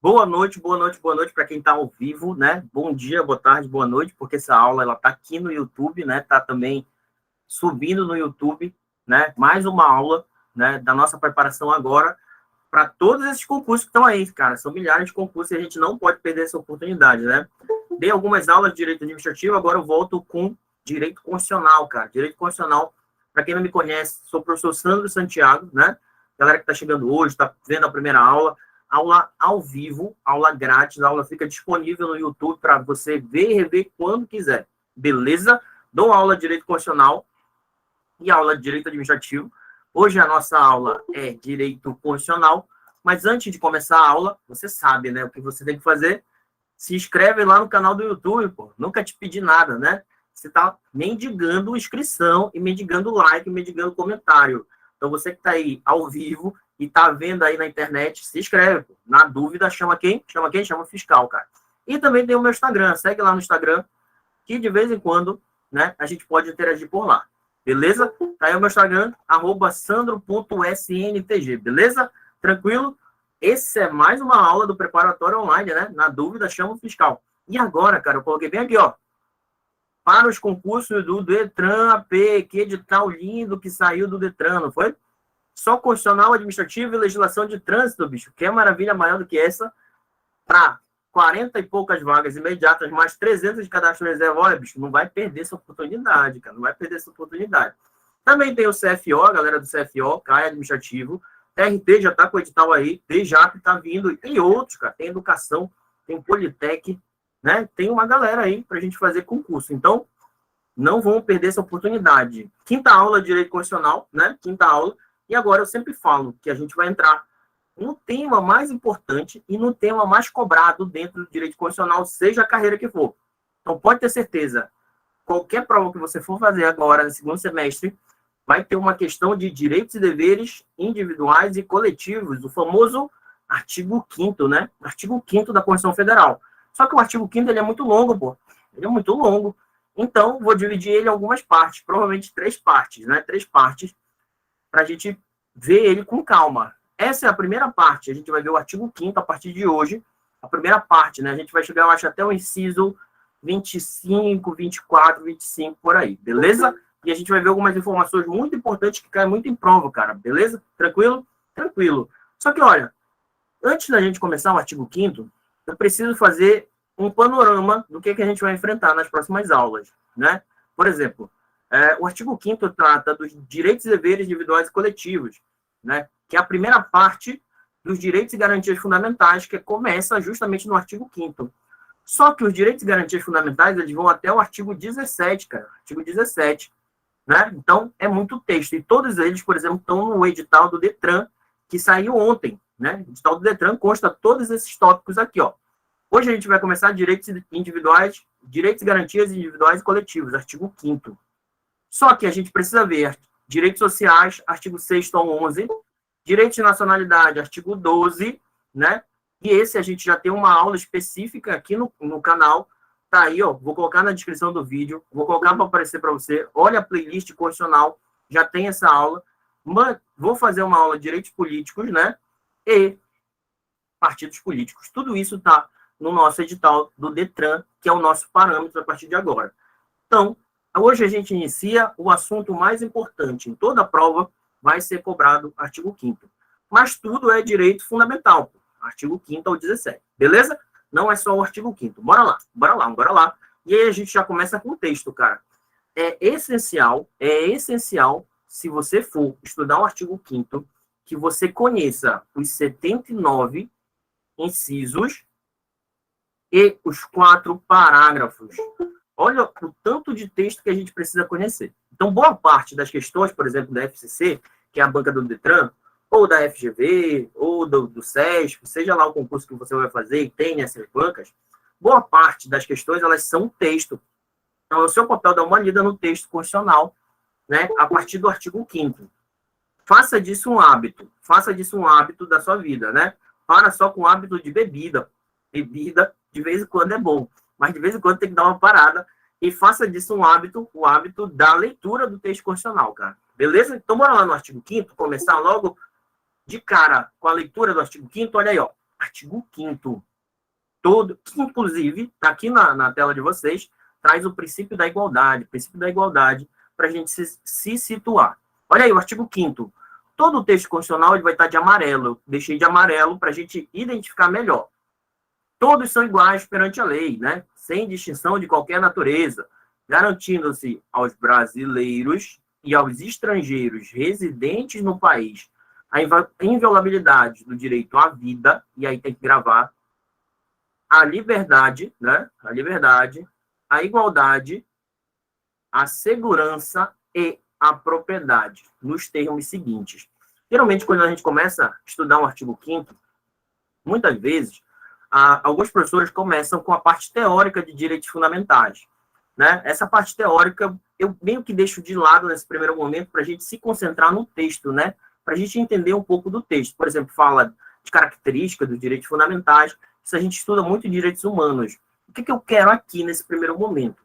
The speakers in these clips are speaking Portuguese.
Boa noite, boa noite, boa noite para quem está ao vivo, né? Bom dia, boa tarde, boa noite, porque essa aula ela está aqui no YouTube, né? Está também subindo no YouTube, né? Mais uma aula, né? Da nossa preparação agora para todos esses concursos que estão aí, cara. São milhares de concursos e a gente não pode perder essa oportunidade, né? Dei algumas aulas de direito administrativo, agora eu volto com direito constitucional, cara. Direito constitucional, para quem não me conhece, sou o professor Sandro Santiago, né? Galera que está chegando hoje, está vendo a primeira aula ao vivo, aula grátis, a aula fica disponível no YouTube para você ver e rever quando quiser, beleza? Dou aula de direito constitucional e aula de direito administrativo. Hoje a nossa aula é direito constitucional, mas antes de começar a aula, você sabe, né, o que você tem que fazer? Se inscreve lá no canal do YouTube, pô. Nunca te pedi nada, né? Você tá mendigando inscrição e mendigando like, mendigando comentário. Então você que tá aí ao vivo e tá vendo aí na internet, se inscreve, pô. Na dúvida, chama quem? Chama quem? Chama o fiscal, cara. E também tem o meu Instagram, segue lá no Instagram, que de vez em quando, né, a gente pode interagir por lá. Beleza? Tá aí o meu Instagram, @sandro.sntg, beleza? Tranquilo? Esse é mais uma aula do preparatório online, né? Na dúvida, chama o fiscal. E agora, cara, eu coloquei bem aqui, ó. Para os concursos do Detran AP, que edital lindo que saiu do Detran, não foi? Só constitucional, administrativo e legislação de trânsito, bicho. Que maravilha maior do que essa. Para 40 e poucas vagas imediatas, mais 300 de cadastro reserva. Olha, bicho, não vai perder essa oportunidade, cara. Não vai perder essa oportunidade. Também tem o CFO, a galera do CFO, CAI Administrativo. TRT já está com o edital aí, DJAP está vindo, e outros, cara. Tem educação, tem Politec, né? Tem uma galera aí para a gente fazer concurso. Então, não vão perder essa oportunidade. Quinta aula de Direito Constitucional, né? Quinta aula. E agora eu sempre falo que a gente vai entrar no tema mais importante e no tema mais cobrado dentro do Direito Constitucional, seja a carreira que for. Então, pode ter certeza, qualquer prova que você for fazer agora, no segundo semestre, vai ter uma questão de direitos e deveres individuais e coletivos, o famoso artigo 5º, né? Artigo 5º da Constituição Federal. Só que o artigo 5º ele é muito longo, pô. Ele é muito longo. Então, vou dividir ele em algumas partes, provavelmente 3 partes, né? 3 partes, para a gente ver ele com calma. Essa é a primeira parte. A gente vai ver o artigo 5º a partir de hoje. A primeira parte, né? A gente vai chegar, eu acho, até o inciso 25, 24, 25, por aí. Beleza? E a gente vai ver algumas informações muito importantes que caem muito em prova, cara. Beleza? Tranquilo? Tranquilo. Só que, olha, antes da gente começar o artigo 5º, eu preciso fazer um panorama do que a gente vai enfrentar nas próximas aulas, né? Por exemplo, o artigo 5º trata dos direitos e deveres individuais e coletivos, né? Que é a primeira parte dos direitos e garantias fundamentais, que começa justamente no artigo 5º. Só que os direitos e garantias fundamentais, eles vão até o artigo 17, cara. Artigo 17, né? Então, é muito texto. E todos eles, por exemplo, estão no edital do Detran, que saiu ontem, né? O edital do Detran consta todos esses tópicos aqui, ó. Hoje a gente vai começar direitos individuais, direitos e garantias individuais e coletivos, artigo 5º. Só que a gente precisa ver direitos sociais, artigo 6º ao 11, direitos de nacionalidade, artigo 12, né? E esse a gente já tem uma aula específica aqui no canal. Tá aí, ó. Vou colocar na descrição do vídeo. Vou colocar para aparecer para você. Olha a playlist constitucional. Já tem essa aula. Vou fazer uma aula de direitos políticos, né? E partidos políticos. Tudo isso tá no nosso edital do Detran, que é o nosso parâmetro a partir de agora. Então, hoje a gente inicia o assunto mais importante. Em toda a prova vai ser cobrado artigo 5º. Mas tudo é direito fundamental. Artigo 5º ao 17. Beleza? Não é só o artigo 5º. Bora lá, bora lá, bora lá. E aí a gente já começa com o texto, cara. É essencial, se você for estudar o artigo 5º, que você conheça os 79 incisos e os 4 parágrafos. Olha o tanto de texto que a gente precisa conhecer. Então, boa parte das questões, por exemplo, da FCC, que é a banca do Detran, ou da FGV, ou do SESP, seja lá o concurso que você vai fazer e tem nessas bancas, boa parte das questões, elas são texto. Então, é o seu papel dar uma lida no texto constitucional, né, a partir do artigo 5º. Faça disso um hábito da sua vida, né? Para só com o hábito de bebida. Bebida, de vez em quando é bom, mas de vez em quando tem que dar uma parada e faça disso um hábito, o hábito da leitura do texto constitucional, cara. Beleza? Então, bora lá no artigo 5º, começar logo de cara com a leitura do artigo 5º. Olha aí, ó. artigo 5º, todo, que inclusive, está aqui na tela de vocês, traz o princípio da igualdade, para a gente se situar. Olha aí, o artigo 5º. Todo o texto constitucional ele vai estar de amarelo. Eu deixei de amarelo para a gente identificar melhor. Todos são iguais perante a lei, né? Sem distinção de qualquer natureza, garantindo-se aos brasileiros e aos estrangeiros residentes no país a inviolabilidade do direito à vida, e aí tem que gravar, a liberdade, né? A liberdade, a igualdade, a segurança e a propriedade, nos termos seguintes. Geralmente, quando a gente começa a estudar um artigo 5º, muitas vezes, alguns professores começam com a parte teórica de direitos fundamentais, né? Essa parte teórica eu meio que deixo de lado nesse primeiro momento para a gente se concentrar no texto, né? Para a gente entender um pouco do texto. Por exemplo, fala de características dos direitos fundamentais. Isso a gente estuda muito em direitos humanos. O que eu quero aqui nesse primeiro momento?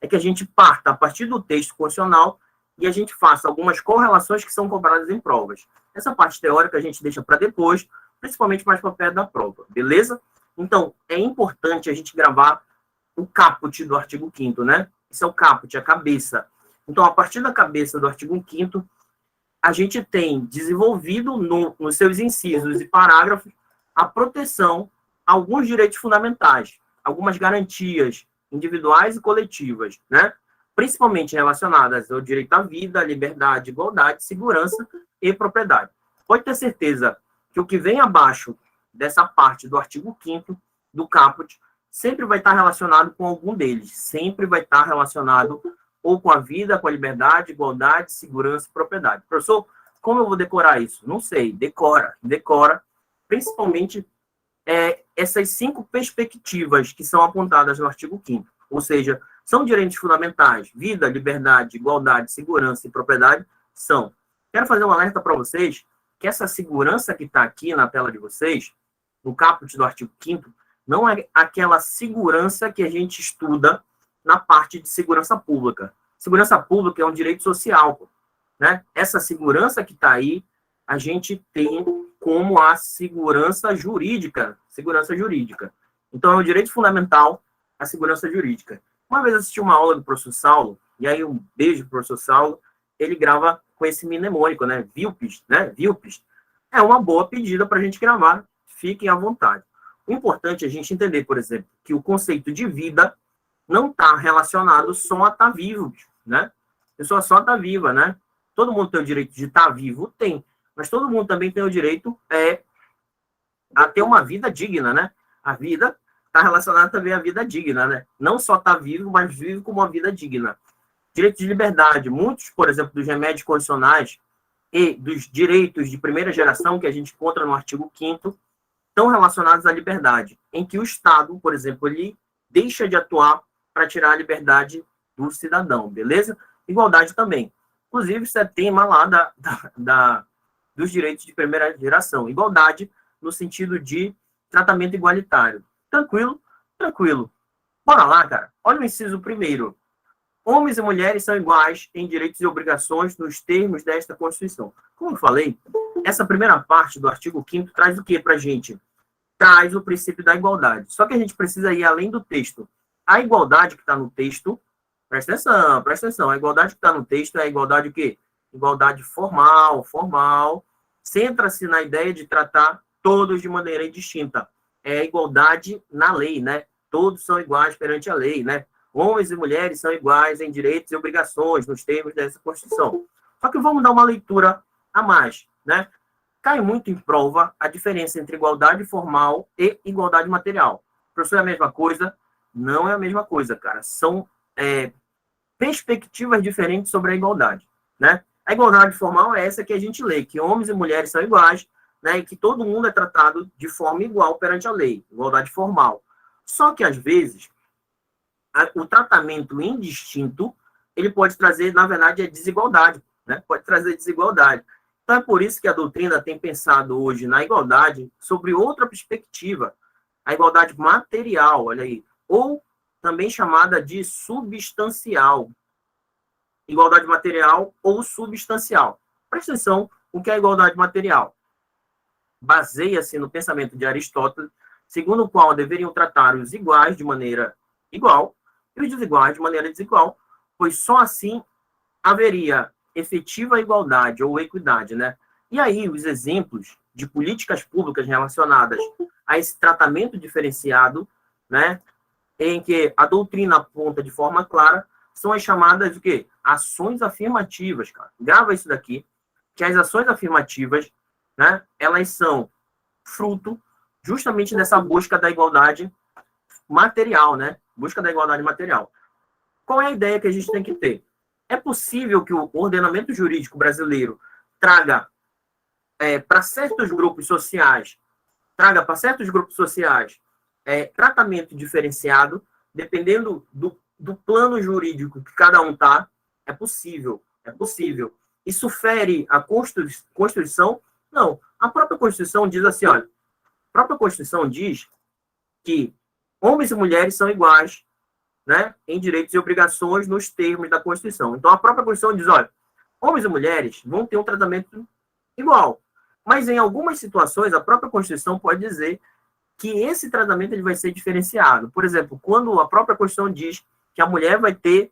É que a gente parta a partir do texto constitucional e a gente faça algumas correlações que são cobradas em provas. Essa parte teórica a gente deixa para depois, principalmente mais para perto da prova, beleza? Então, é importante a gente gravar o caput do artigo 5º, né? Isso é o caput, a cabeça. Então, a partir da cabeça do artigo 5º, a gente tem desenvolvido nos seus incisos e parágrafos a proteção a alguns direitos fundamentais, algumas garantias individuais e coletivas, né? Principalmente relacionadas ao direito à vida, à liberdade, igualdade, segurança e propriedade. Pode ter certeza que o que vem abaixo dessa parte do artigo 5º do caput sempre vai estar relacionado com algum deles, sempre vai estar relacionado ou com a vida, com a liberdade, igualdade, segurança e propriedade. Professor, como eu vou decorar isso? Não sei, decora, principalmente essas 5 perspectivas que são apontadas no artigo 5º, ou seja, são direitos fundamentais, vida, liberdade, igualdade, segurança e propriedade, são. Quero fazer um alerta para vocês que essa segurança que está aqui na tela de vocês, no caput do artigo 5º, não é aquela segurança que a gente estuda na parte de segurança pública. Segurança pública é um direito social, né? Essa segurança que está aí, a gente tem como a segurança jurídica. Então, é um direito fundamental a segurança jurídica. Uma vez assisti uma aula do professor Saulo, e aí um beijo pro professor Saulo, ele grava com esse mnemônico, né? VILPES, né? VILPES. É uma boa pedida para a gente gravar, fiquem à vontade. O importante é a gente entender, por exemplo, que o conceito de vida não está relacionado só a estar vivo, né? A pessoa só está viva, né? Todo mundo tem o direito de estar vivo? Tem. Mas todo mundo também tem o direito a ter uma vida digna, né? A vida está relacionada também à vida digna, né? Não só estar vivo, mas vive com uma vida digna. Direito de liberdade. Muitos, por exemplo, dos remédios condicionais e dos direitos de primeira geração que a gente encontra no artigo 5º estão relacionados à liberdade, em que o Estado, por exemplo, ele deixa de atuar para tirar a liberdade do cidadão, beleza? Igualdade também. Inclusive, isso é tema lá dos direitos de primeira geração. Igualdade no sentido de tratamento igualitário. Tranquilo? Tranquilo. Bora lá, cara. Olha o inciso 1º. Homens e mulheres são iguais em direitos e obrigações nos termos desta Constituição. Como eu falei, essa primeira parte do artigo 5º traz o que para a gente? Traz o princípio da igualdade. Só que a gente precisa ir além do texto. A igualdade que está no texto, presta atenção, a igualdade que está no texto é a igualdade o quê? Igualdade formal, centra-se na ideia de tratar todos de maneira indistinta. É a igualdade na lei, né? Todos são iguais perante a lei, né? Homens e mulheres são iguais em direitos e obrigações nos termos dessa Constituição. Só que vamos dar uma leitura a mais, né? Cai muito em prova a diferença entre igualdade formal e igualdade material. Professor, é a mesma coisa? Não é a mesma coisa, cara. São perspectivas diferentes sobre a igualdade, né? A igualdade formal é essa que a gente lê, que homens e mulheres são iguais, né? E que todo mundo é tratado de forma igual perante a lei. Igualdade formal. Só que, às vezes, o tratamento indistinto, ele pode trazer, na verdade, a desigualdade, né? Pode trazer desigualdade. Então, é por isso que a doutrina tem pensado hoje na igualdade sobre outra perspectiva, a igualdade material, olha aí, ou também chamada de substancial. Igualdade material ou substancial. Presta atenção o que é a igualdade material. baseia-se no pensamento de Aristóteles, segundo o qual deveriam tratar os iguais de maneira igual e os desiguais de maneira desigual, pois só assim haveria efetiva igualdade ou equidade, né? E aí, os exemplos de políticas públicas relacionadas a esse tratamento diferenciado, né, em que a doutrina aponta de forma clara, são as chamadas de quê? Ações afirmativas, cara. Grava isso daqui, que as ações afirmativas, né, elas são fruto justamente dessa busca da igualdade material, né? Busca da igualdade material. Qual é a ideia que a gente tem que ter? É possível que o ordenamento jurídico brasileiro traga para certos grupos sociais, tratamento diferenciado, dependendo do plano jurídico que cada um está, é possível. Isso fere a Constituição? Não. A própria Constituição diz assim, olha, a própria Constituição diz que homens e mulheres são iguais, né, em direitos e obrigações nos termos da Constituição. Então, a própria Constituição diz, olha, homens e mulheres vão ter um tratamento igual. Mas, em algumas situações, a própria Constituição pode dizer que esse tratamento ele vai ser diferenciado. Por exemplo, quando a própria Constituição diz que a mulher vai ter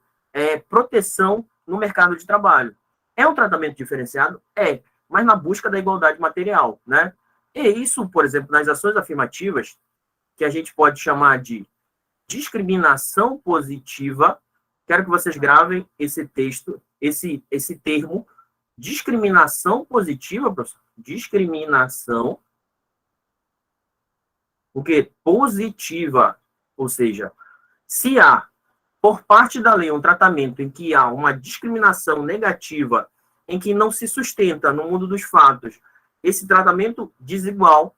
proteção no mercado de trabalho. É um tratamento diferenciado? É, mas na busca da igualdade material, né? E isso, por exemplo, nas ações afirmativas, que a gente pode chamar de discriminação positiva, quero que vocês gravem esse texto, esse termo, discriminação positiva, professor. Discriminação, o quê? Positiva. Ou seja, se há, por parte da lei, um tratamento em que há uma discriminação negativa, em que não se sustenta no mundo dos fatos, esse tratamento desigual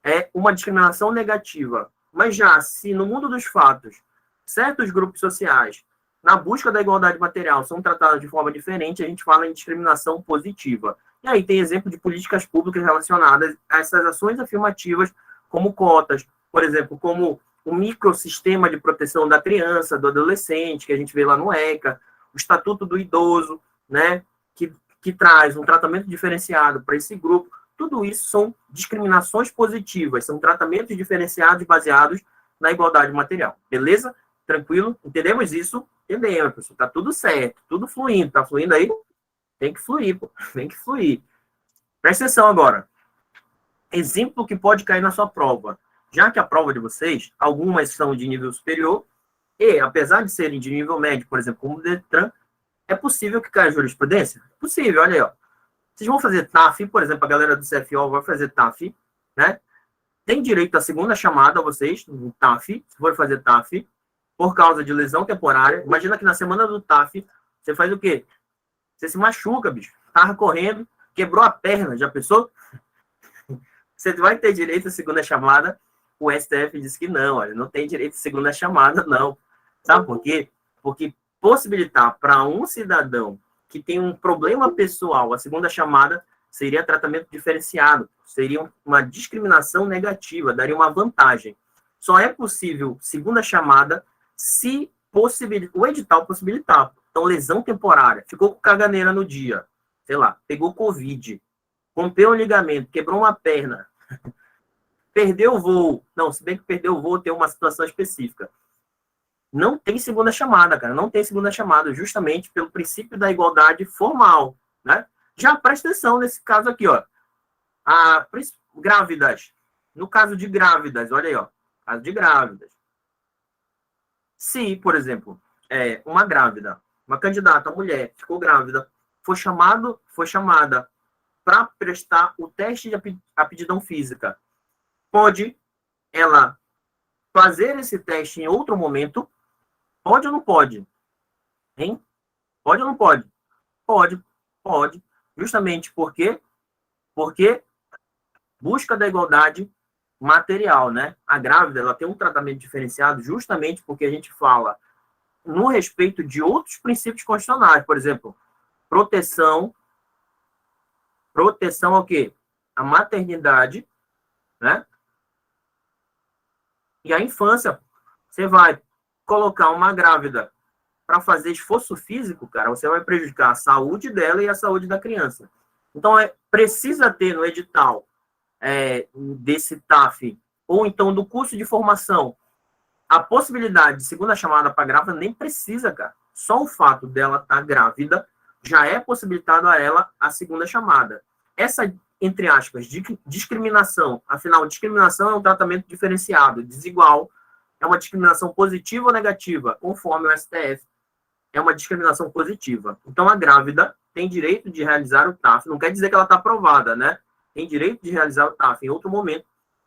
é uma discriminação negativa. Mas já se no mundo dos fatos, certos grupos sociais, na busca da igualdade material, são tratados de forma diferente, a gente fala em discriminação positiva. E aí tem exemplo de políticas públicas relacionadas a essas ações afirmativas, como cotas, por exemplo, como o microsistema de proteção da criança, do adolescente, que a gente vê lá no ECA, o Estatuto do Idoso, né, que traz um tratamento diferenciado para esse grupo. Tudo isso são discriminações positivas, são tratamentos diferenciados baseados na igualdade material. Beleza? Tranquilo? Entendemos isso? Entendemos, professor. Tá tudo certo, tudo fluindo. Tá fluindo aí? Tem que fluir, pô. Tem que fluir. Presta atenção agora. Exemplo que pode cair na sua prova. Já que a prova de vocês, algumas são de nível superior, e apesar de serem de nível médio, por exemplo, como o DETRAN, é possível que caia jurisprudência? É possível, olha aí, ó. Vocês vão fazer TAF, por exemplo, a galera do CFO vai fazer TAF, né? Tem direito à segunda chamada, vocês, no TAF, se for fazer TAF, por causa de lesão temporária. Imagina que na semana do TAF, você faz o quê? Você se machuca, bicho. Tava correndo, quebrou a perna, já pensou? Você vai ter direito à segunda chamada. O STF disse que não, olha, não tem direito à segunda chamada, não. Sabe por quê? Porque possibilitar para um cidadão que tem um problema pessoal a segunda chamada seria tratamento diferenciado, seria uma discriminação negativa, daria uma vantagem. Só é possível segunda chamada se o edital possibilitar. Então, lesão temporária, ficou com caganeira no dia, sei lá, pegou Covid, rompeu um ligamento, quebrou uma perna, perdeu o voo. Não, se bem que perdeu o voo tem uma situação específica. Não tem segunda chamada, cara. Não tem segunda chamada, justamente pelo princípio da igualdade formal, né? Já presta atenção nesse caso aqui, ó. Grávidas. No caso de grávidas, olha aí, ó. Caso de grávidas. Se, por exemplo, uma grávida, uma candidata, mulher, ficou grávida, foi chamada para prestar o teste de aptidão física, pode ela fazer esse teste em outro momento? Pode ou não pode? Hein? Pode ou não pode? Pode. Justamente porque busca da igualdade material, né? A grávida, ela tem um tratamento diferenciado justamente porque a gente fala no respeito de outros princípios constitucionais, por exemplo, proteção ao quê? A maternidade, né? E a infância. Você vai colocar uma grávida para fazer esforço físico, cara, você vai prejudicar a saúde dela e a saúde da criança. Então, precisa ter no edital desse TAF, ou então do curso de formação, a possibilidade de segunda chamada para grávida nem precisa, cara. Só o fato dela estar grávida já é possibilitado a ela a segunda chamada. Essa, entre aspas, discriminação, afinal, discriminação é um tratamento diferenciado, desigual, é uma discriminação positiva ou negativa, conforme o STF, é uma discriminação positiva. Então, a grávida tem direito de realizar o TAF, não quer dizer que ela está aprovada, né? Tem direito de realizar o TAF em outro momento,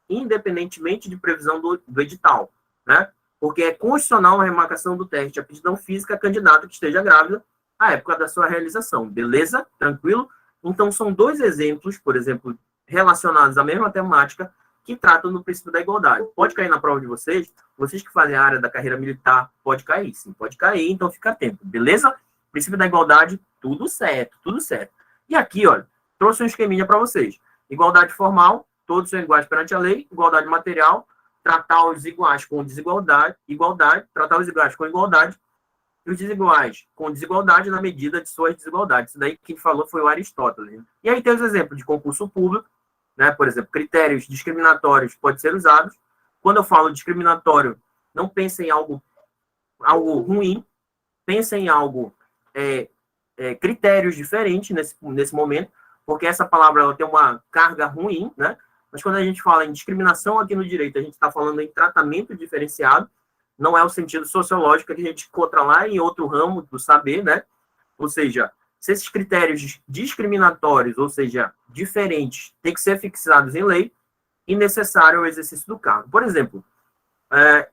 independentemente de previsão do edital, né? Porque é constitucional a remarcação do teste de aptidão física a candidato que esteja grávida à época da sua realização. Beleza? Tranquilo? Então, são dois exemplos, por exemplo, relacionados à mesma temática, que tratam do princípio da igualdade. Pode cair na prova de vocês que fazem a área da carreira militar, pode cair, sim, pode cair, então fica atento, beleza? Princípio da igualdade, tudo certo, tudo certo. E aqui, olha, trouxe um esqueminha para vocês. Igualdade formal, todos são iguais perante a lei. Igualdade material, tratar os iguais com desigualdade, tratar os iguais com igualdade, e os desiguais com desigualdade na medida de suas desigualdades. Isso daí quem falou foi o Aristóteles. E aí tem os exemplos de concurso público, né? Por exemplo, critérios discriminatórios podem ser usados. Quando eu falo discriminatório, não pense em algo ruim, pense em algo, critérios diferentes nesse momento, porque essa palavra ela tem uma carga ruim, né? Mas quando a gente fala em discriminação aqui no direito, a gente está falando em tratamento diferenciado, não é o sentido sociológico que a gente encontra lá em outro ramo do saber, né? Ou seja, se esses critérios discriminatórios, ou seja, diferentes, têm que ser fixados em lei e necessário o exercício do cargo. Por exemplo,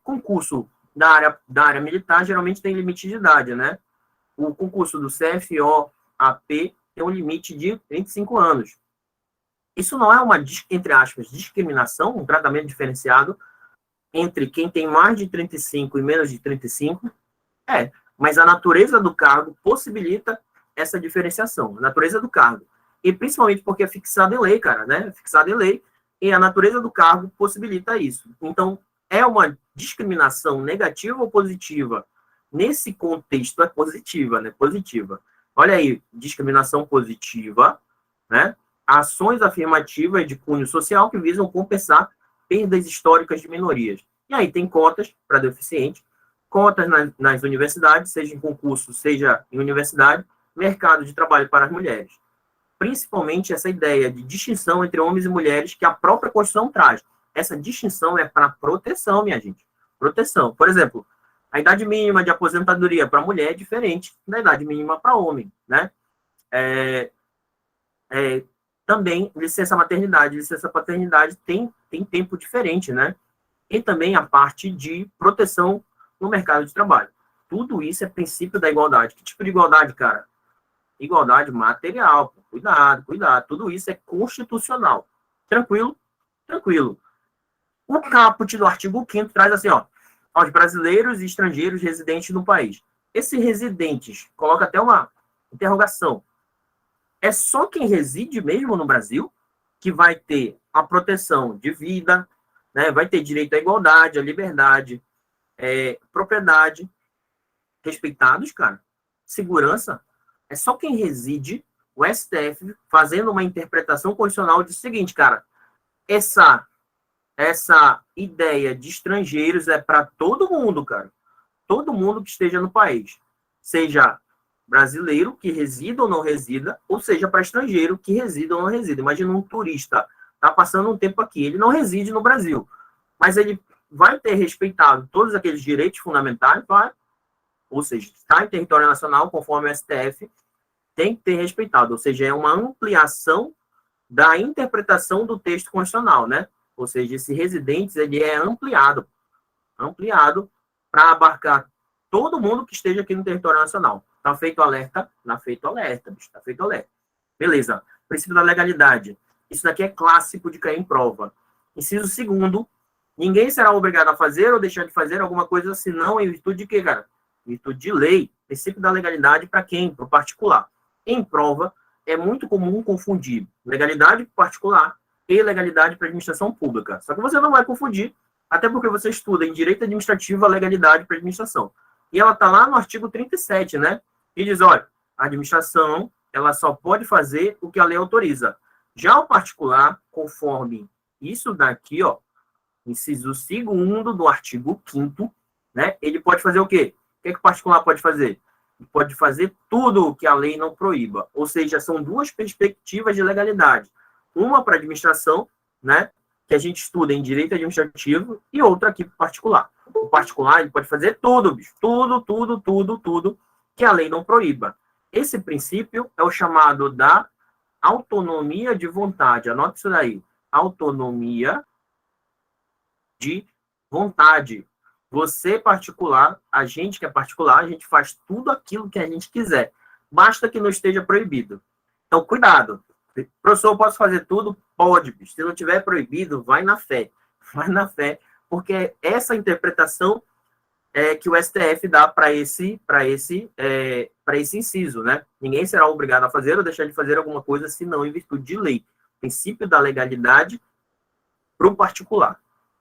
concurso da área militar geralmente tem limite de idade, né? O concurso do CFO-AP tem um limite de 25 anos. Isso não é uma, entre aspas, discriminação, um tratamento diferenciado entre quem tem mais de 35 e menos de 35? Mas a natureza do cargo possibilita essa diferenciação, a natureza do cargo. E principalmente porque é fixado em lei, cara, né? Fixado em lei, e a natureza do cargo possibilita isso. Então, é uma discriminação negativa ou positiva? Nesse contexto é positiva, né? Positiva. Olha aí, discriminação positiva, né? Ações afirmativas de cunho social que visam compensar perdas históricas de minorias. E aí tem cotas para deficientes, cotas nas universidades, seja em concurso, seja em universidade, mercado de trabalho para as mulheres. Principalmente essa ideia de distinção entre homens e mulheres que a própria Constituição traz. Essa distinção é para proteção, minha gente. Proteção. Por exemplo, a idade mínima de aposentadoria para mulher é diferente da idade mínima para homem, né? Também, licença maternidade, licença paternidade tem tempo diferente, né? E também a parte de proteção no mercado de trabalho. Tudo isso é princípio da igualdade. Que tipo de igualdade, cara? Igualdade material. Cuidado. Tudo isso é constitucional. Tranquilo? Tranquilo. O caput do artigo 5º traz assim, ó, aos brasileiros e estrangeiros residentes no país. Esses residentes, coloca até uma interrogação. É só quem reside mesmo no Brasil que vai ter a proteção de vida, né? Vai ter direito à igualdade, à liberdade, propriedade, respeitados, cara. Segurança. É só quem reside, o STF, fazendo uma interpretação constitucional diz o seguinte, cara, essa ideia de estrangeiros é para todo mundo, cara. Todo mundo que esteja no país. Seja brasileiro que resida ou não resida, ou seja, para estrangeiro que resida ou não resida. Imagina um turista, está passando um tempo aqui, ele não reside no Brasil, mas ele vai ter respeitado todos aqueles direitos fundamentais, ou seja, está em território nacional, conforme o STF, tem que ter respeitado, ou seja, é uma ampliação da interpretação do texto constitucional, né? Ou seja, esse residentes, ele é ampliado para abarcar todo mundo que esteja aqui no território nacional. Tá feito alerta? Tá feito alerta, bicho. Tá feito alerta. Beleza. Princípio da legalidade. Isso daqui é clássico de cair em prova. Inciso 2º. Ninguém será obrigado a fazer ou deixar de fazer alguma coisa senão em virtude de quê, cara? Em virtude de lei. Princípio da legalidade para quem? Para o particular. Em prova, é muito comum confundir legalidade particular e legalidade para administração pública. Só que você não vai confundir, até porque você estuda em direito administrativo a legalidade para administração. E ela está lá no artigo 37, né? E diz, olha, a administração, ela só pode fazer o que a lei autoriza. Já o particular, conforme isso daqui, ó, inciso 2º do artigo 5º, né? Ele pode fazer o quê? O que é que o particular pode fazer? Ele pode fazer tudo o que a lei não proíba. Ou seja, são duas perspectivas de legalidade. Uma para a administração, né? Que a gente estuda em direito administrativo, e outra aqui para o particular. O particular, ele pode fazer tudo, bicho. Tudo que a lei não proíba. Esse princípio é o chamado da autonomia de vontade. Anote isso daí. Autonomia de vontade. Você, particular, a gente que é particular, a gente faz tudo aquilo que a gente quiser. Basta que não esteja proibido. Então, cuidado. Professor, eu posso fazer tudo? Pode, bicho. Se não tiver proibido, vai na fé. Vai na fé, porque essa interpretação é que o STF dá para esse inciso, né? Ninguém será obrigado a fazer ou deixar de fazer alguma coisa se não em virtude de lei. Princípio da legalidade para o particular.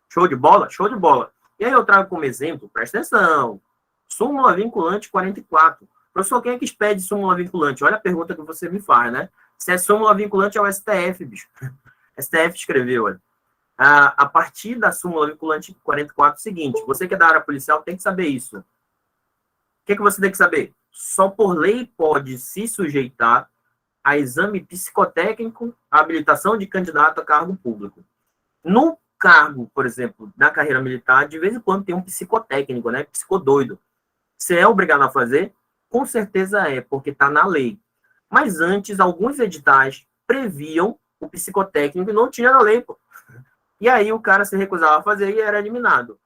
Show de bola? Show de bola. E aí eu trago como exemplo, presta atenção, súmula vinculante 44. Professor, quem é que expede súmula vinculante? Olha a pergunta que você me faz, né? Se é súmula vinculante, é o STF, bicho. STF escreveu, olha. A partir da súmula vinculante 44, é o seguinte, você que é da área policial tem que saber isso. O que você tem que saber? Só por lei pode se sujeitar a exame psicotécnico, a habilitação de candidato a cargo público. No cargo, por exemplo, na carreira militar, de vez em quando tem um psicotécnico, né? Psicodoido. Você é obrigado a fazer? Com certeza é, porque está na lei. Mas antes, alguns editais previam o psicotécnico e não tinha na lei, pô. E aí o cara se recusava a fazer e era eliminado.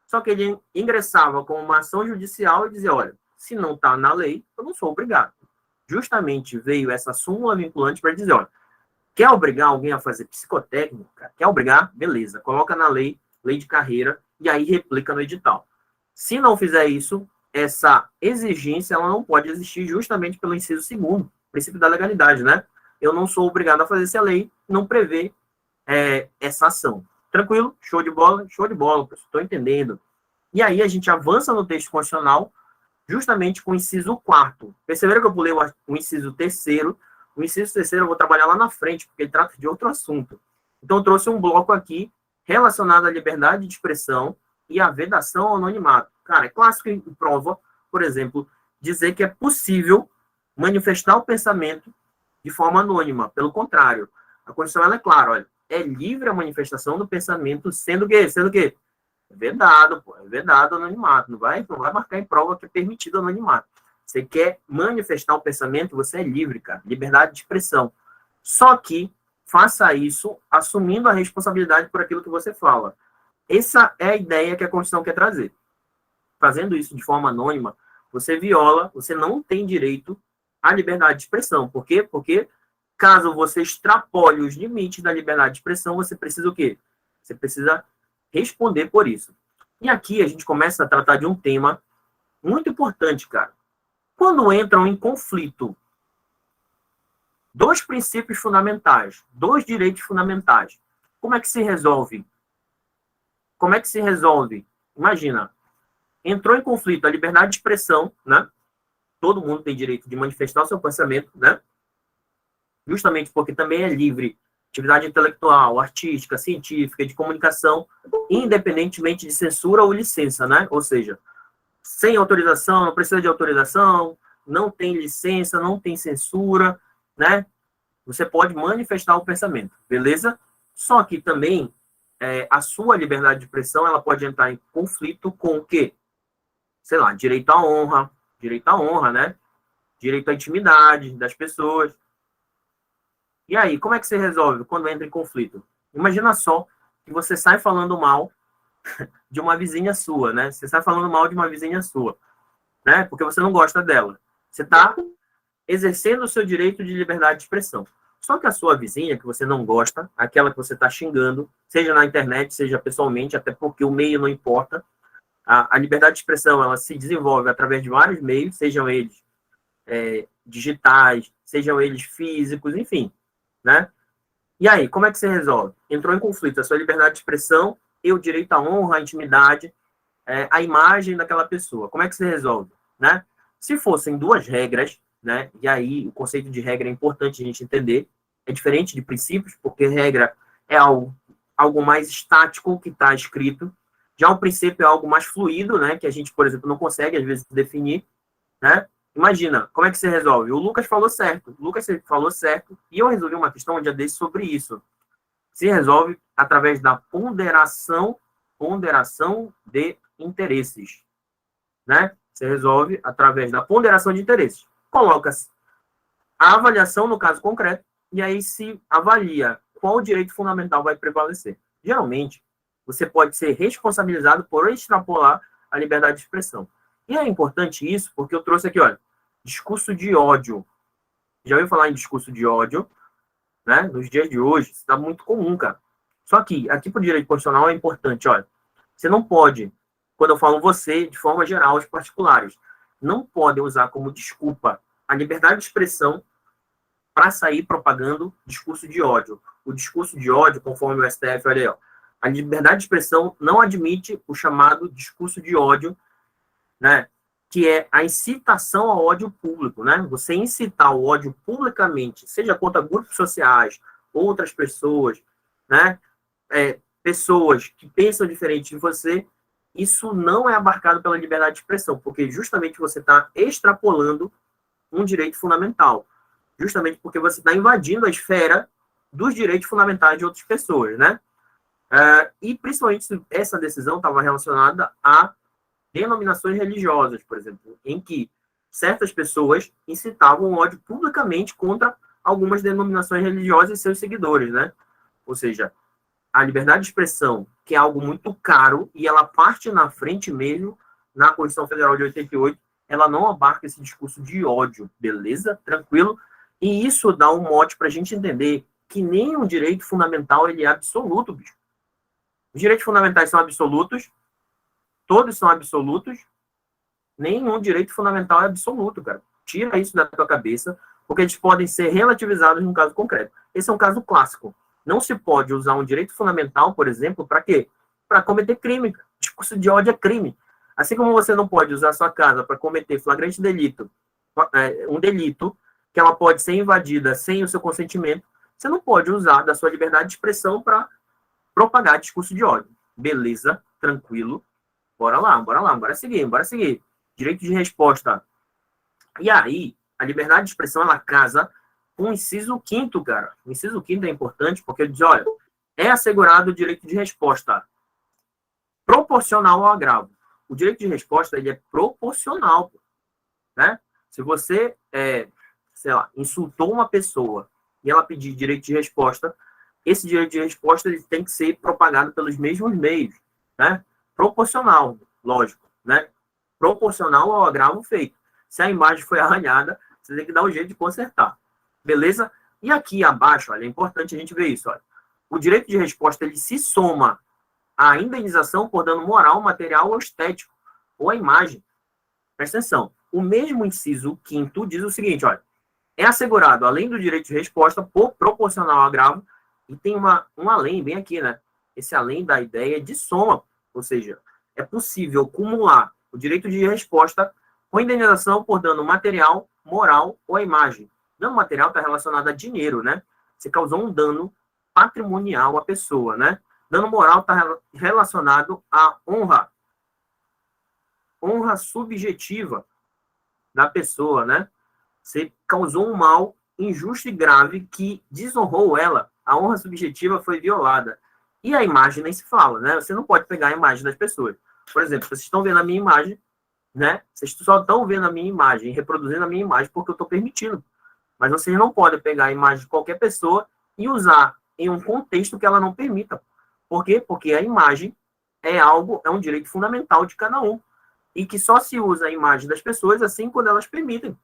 Só que ele ingressava com uma ação judicial e dizia, olha, se não está na lei, eu não sou obrigado. Justamente veio essa súmula vinculante para dizer, olha, quer obrigar alguém a fazer psicotécnico? Cara? Quer obrigar? Beleza. Coloca na lei, lei de carreira, e aí replica no edital. Se não fizer isso, essa exigência ela não pode existir justamente pelo inciso 2º, princípio da legalidade, né? Eu não sou obrigado a fazer se a lei não prevê essa ação. Tranquilo? Show de bola? Show de bola, pessoal. Estou entendendo. E aí a gente avança no texto constitucional justamente com o inciso 4º. Perceberam que eu pulei o inciso 3º? O inciso 3º eu vou trabalhar lá na frente, porque ele trata de outro assunto. Então, eu trouxe um bloco aqui relacionado à liberdade de expressão e à vedação ao anonimato. Cara, é clássico em prova, por exemplo, dizer que é possível manifestar o pensamento de forma anônima. Pelo contrário, a Constituição ela é clara, olha, é livre a manifestação do pensamento, sendo que é vedado, pô, é vedado o anonimato. Não vai marcar em prova que é permitido o anonimato. Você quer manifestar o pensamento, você é livre, cara. Liberdade de expressão. Só que faça isso assumindo a responsabilidade por aquilo que você fala. Essa é a ideia que a Constituição quer trazer. Fazendo isso de forma anônima, você viola, você não tem direito à liberdade de expressão. Por quê? Porque caso você extrapole os limites da liberdade de expressão, você precisa o quê? Você precisa responder por isso. E aqui a gente começa a tratar de um tema muito importante, cara. Quando entram em conflito dois princípios fundamentais, dois direitos fundamentais, como é que se resolve? Como é que se resolve? Imagina, entrou em conflito a liberdade de expressão, né? Todo mundo tem direito de manifestar o seu pensamento, né? Justamente porque também é livre atividade intelectual, artística, científica, de comunicação, independentemente de censura ou licença, né? Ou seja, sem autorização, não precisa de autorização, não tem licença, não tem censura, né? Você pode manifestar o pensamento, beleza? Só que também a sua liberdade de expressão ela pode entrar em conflito com o quê? Sei lá, direito à honra, né? Direito à intimidade das pessoas. E aí, como é que você resolve quando entra em conflito? Imagina só que você sai falando mal de uma vizinha sua, né? Você sai falando mal de uma vizinha sua, né? Porque você não gosta dela. Você está exercendo o seu direito de liberdade de expressão. Só que a sua vizinha, que você não gosta, aquela que você está xingando, seja na internet, seja pessoalmente, até porque o meio não importa, a liberdade de expressão, ela se desenvolve através de vários meios, sejam eles digitais, sejam eles físicos, enfim, né? E aí, como é que você resolve? Entrou em conflito a sua liberdade de expressão e o direito à honra, à intimidade, a imagem daquela pessoa. Como é que você resolve, né? Se fossem duas regras, né? E aí o conceito de regra é importante a gente entender. É diferente de princípios, porque regra é algo algo mais estático que está escrito. Já o princípio é algo mais fluido, né? Que a gente, por exemplo, não consegue, às vezes, definir, né? Imagina, como é que você resolve? O Lucas falou certo. O Lucas falou certo. E eu resolvi uma questão um dia desse sobre isso. Se resolve através da ponderação de interesses, né? Você resolve através da ponderação de interesses. Coloca-se a avaliação no caso concreto e aí se avalia qual direito fundamental vai prevalecer. Geralmente, você pode ser responsabilizado por extrapolar a liberdade de expressão. E é importante isso porque eu trouxe aqui, olha, discurso de ódio. Já ouviu falar em discurso de ódio? Né? Nos dias de hoje, isso está muito comum, cara. Só que, aqui para o direito constitucional é importante, olha, você não pode, quando eu falo você, de forma geral, os particulares, não podem usar como desculpa a liberdade de expressão para sair propagando discurso de ódio. O discurso de ódio, conforme o STF, olha aí, ó, a liberdade de expressão não admite o chamado discurso de ódio, né? Que é a incitação ao ódio público, né? Você incitar o ódio publicamente, seja contra grupos sociais, outras pessoas, né? Pessoas que pensam diferente de você, isso não é abarcado pela liberdade de expressão, porque justamente você está extrapolando um direito fundamental, justamente porque você está invadindo a esfera dos direitos fundamentais de outras pessoas, né? E principalmente essa decisão estava relacionada a denominações religiosas, por exemplo, em que certas pessoas incitavam o ódio publicamente contra algumas denominações religiosas e seus seguidores, né? Ou seja, a liberdade de expressão, que é algo muito caro, e ela parte na frente mesmo, na Constituição Federal de 88, ela não abarca esse discurso de ódio, beleza? Tranquilo? E isso dá um mote para a gente entender que nenhum direito fundamental ele é absoluto, bicho. Os direitos fundamentais são absolutos, todos são absolutos, nenhum direito fundamental é absoluto, cara. Tira isso da tua cabeça, porque eles podem ser relativizados num caso concreto. Esse é um caso clássico. Não se pode usar um direito fundamental, por exemplo, para quê? Para cometer crime. Discurso de ódio é crime. Assim como você não pode usar a sua casa para cometer flagrante delito, um delito, que ela pode ser invadida sem o seu consentimento, você não pode usar da sua liberdade de expressão para propagar discurso de ódio. Beleza, tranquilo. Bora seguir. Direito de resposta. E aí, a liberdade de expressão, ela casa com o inciso 5º, cara. O inciso 5º é importante porque ele diz, olha, é assegurado o direito de resposta proporcional ao agravo. O direito de resposta, ele é proporcional, né? Se você, sei lá, insultou uma pessoa e ela pedir direito de resposta, esse direito de resposta ele tem que ser propagado pelos mesmos meios, né? Proporcional, lógico, né? Proporcional ao agravo feito. Se a imagem foi arranhada, você tem que dar um jeito de consertar. Beleza? E aqui abaixo, olha, é importante a gente ver isso, olha. O direito de resposta, ele se soma à indenização por dano moral, material ou estético, ou à imagem. Presta atenção. O mesmo inciso 5º diz o seguinte, olha, é assegurado, além do direito de resposta, por proporcional ao agravo, e tem um além, bem aqui, né? Esse além da ideia de soma, ou seja, é possível cumular o direito de resposta com indenização por dano material, moral ou à imagem. Dano material está relacionado a dinheiro, né? Você causou um dano patrimonial à pessoa, né? Dano moral está relacionado à honra. Honra subjetiva da pessoa, né? Você causou um mal injusto e grave que desonrou ela. A honra subjetiva foi violada. E a imagem nem se fala, né? Você não pode pegar a imagem das pessoas. Por exemplo, vocês estão vendo a minha imagem, né? Vocês só estão vendo a minha imagem, reproduzindo a minha imagem porque eu estou permitindo. Mas vocês não podem pegar a imagem de qualquer pessoa e usar em um contexto que ela não permita. Por quê? Porque a imagem é um direito fundamental de cada um. E que só se usa a imagem das pessoas assim quando elas permitem.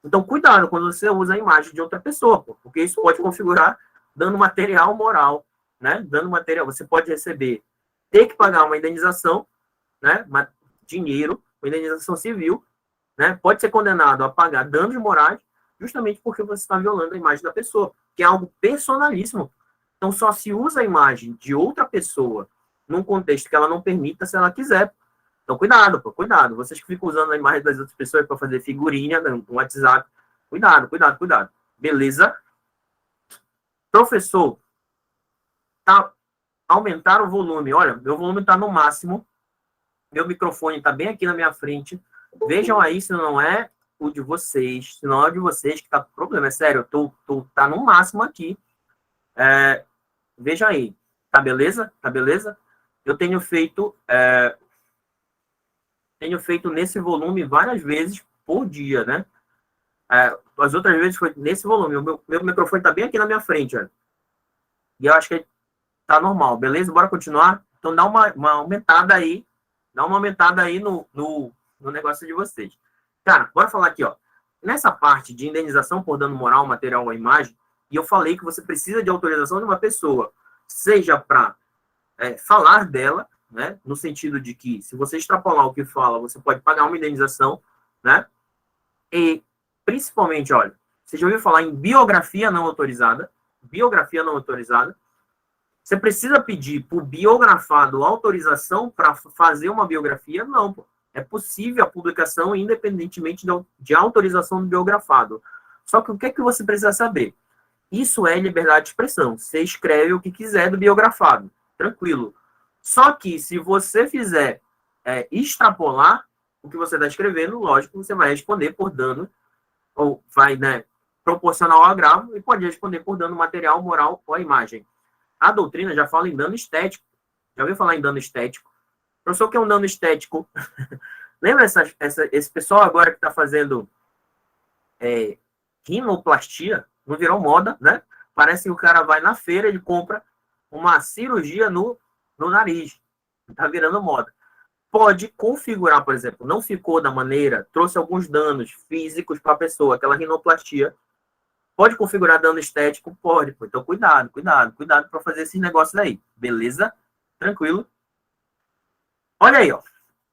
Então, cuidado quando você usa a imagem de outra pessoa, porque isso pode configurar dano material moral, né? Dano material. Você pode ter que pagar uma indenização, né? Dinheiro, uma indenização civil, né? Pode ser condenado a pagar danos morais, justamente porque você está violando a imagem da pessoa, que é algo personalíssimo. Então, só se usa a imagem de outra pessoa num contexto que ela não permita se ela quiser. Então, cuidado, cuidado. Vocês que ficam usando a imagem das outras pessoas para fazer figurinha no WhatsApp, cuidado. Beleza? Professor, tá aumentar o volume. Olha, meu volume está no máximo. Meu microfone está bem aqui na minha frente. Vejam aí se não é o de vocês. Se não é o de vocês que está com problema. É sério, tá no máximo aqui. Vejam aí. Tá beleza? Tá beleza? Eu tenho feito nesse volume várias vezes por dia, né? As outras vezes foi nesse volume. O meu microfone está bem aqui na minha frente, olha. E eu acho que tá normal, beleza? Bora continuar? Então dá uma aumentada aí. Dá uma aumentada aí no negócio de vocês. Cara, bora falar aqui, ó. Nessa parte de indenização por dano moral, material ou imagem, e eu falei que você precisa de autorização de uma pessoa, seja para falar dela, né? No sentido de que, se você extrapolar o que fala, você pode pagar uma indenização, né? E, principalmente, olha, você já ouviu falar em biografia não autorizada? Biografia não autorizada. Você precisa pedir para o biografado autorização para fazer uma biografia? Não, pô. É possível a publicação independentemente de autorização do biografado. Só que o que é que você precisa saber? Isso é liberdade de expressão. Você escreve o que quiser do biografado. Tranquilo. Só que se você fizer extrapolar o que você está escrevendo, lógico, você vai responder por dano, ou vai, né, proporcional ao agravo, e pode responder por dano material, moral ou à imagem. A doutrina já fala em dano estético. Já ouviu falar em dano estético? Professor, o que é um dano estético? Lembra esse pessoal agora que está fazendo rinoplastia? Não virou moda, né? Parece que o cara vai na feira e compra uma cirurgia no nariz. Está virando moda. Pode configurar, por exemplo, não ficou da maneira, trouxe alguns danos físicos para a pessoa, aquela rinoplastia. Pode configurar dano estético? Pode. Então, cuidado para fazer esses negócios aí. Beleza? Tranquilo? Olha aí, ó.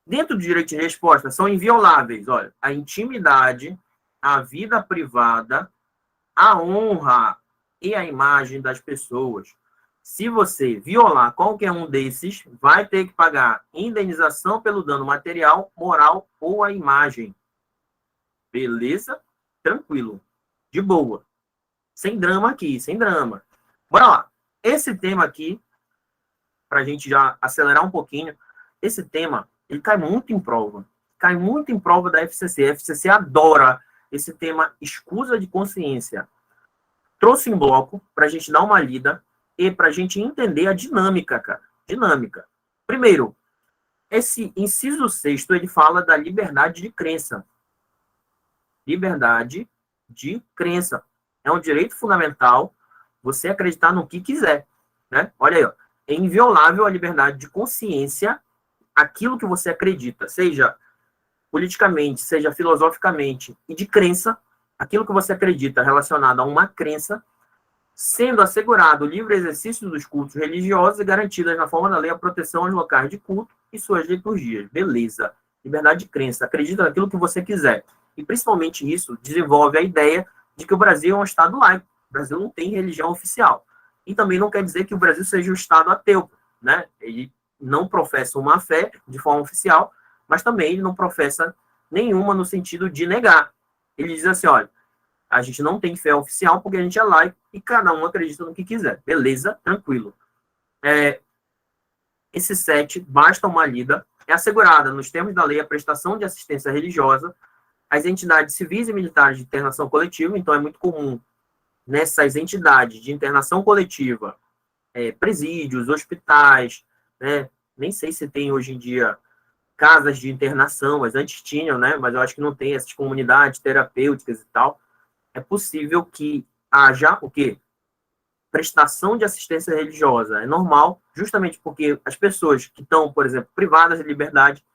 Dentro do direito de resposta, são invioláveis, olha, a intimidade, a vida privada, a honra e a imagem das pessoas. Se você violar qualquer um desses, vai ter que pagar indenização pelo dano material, moral ou a imagem. Beleza? Tranquilo. De boa. Sem drama aqui, sem drama. Bora lá. Esse tema aqui, para a gente já acelerar um pouquinho, esse tema, ele cai muito em prova. Cai muito em prova da FCC. A FCC adora esse tema escusa de consciência. Trouxe em bloco para a gente dar uma lida e para a gente entender a dinâmica, cara. Dinâmica. Primeiro, esse inciso 6º, ele fala da liberdade de crença. Liberdade de crença. É um direito fundamental você acreditar no que quiser, né? Olha aí, ó. É inviolável a liberdade de consciência, aquilo que você acredita, seja politicamente, seja filosoficamente, e de crença, aquilo que você acredita relacionado a uma crença, sendo assegurado o livre exercício dos cultos religiosos e garantidas na forma da lei a proteção aos locais de culto e suas liturgias. Beleza. Liberdade de crença. Acredita naquilo que você quiser. E, principalmente, isso desenvolve a ideia de que o Brasil é um Estado laico. O Brasil não tem religião oficial. E também não quer dizer que o Brasil seja um Estado ateu, né? Ele não professa uma fé de forma oficial, mas também ele não professa nenhuma no sentido de negar. Ele diz assim, olha, a gente não tem fé oficial porque a gente é laico e cada um acredita no que quiser. Beleza? Tranquilo. Esse 7, basta uma lida, é assegurada nos termos da lei a prestação de assistência religiosa às entidades civis e militares de internação coletiva. Então, é muito comum nessas entidades de internação coletiva, presídios, hospitais, né? Nem sei se tem hoje em dia casas de internação, mas antes tinham, né? Mas eu acho que não tem essas comunidades terapêuticas e tal. É possível que haja o quê? Prestação de assistência religiosa. É normal, justamente porque as pessoas que estão, por exemplo, privadas de liberdade,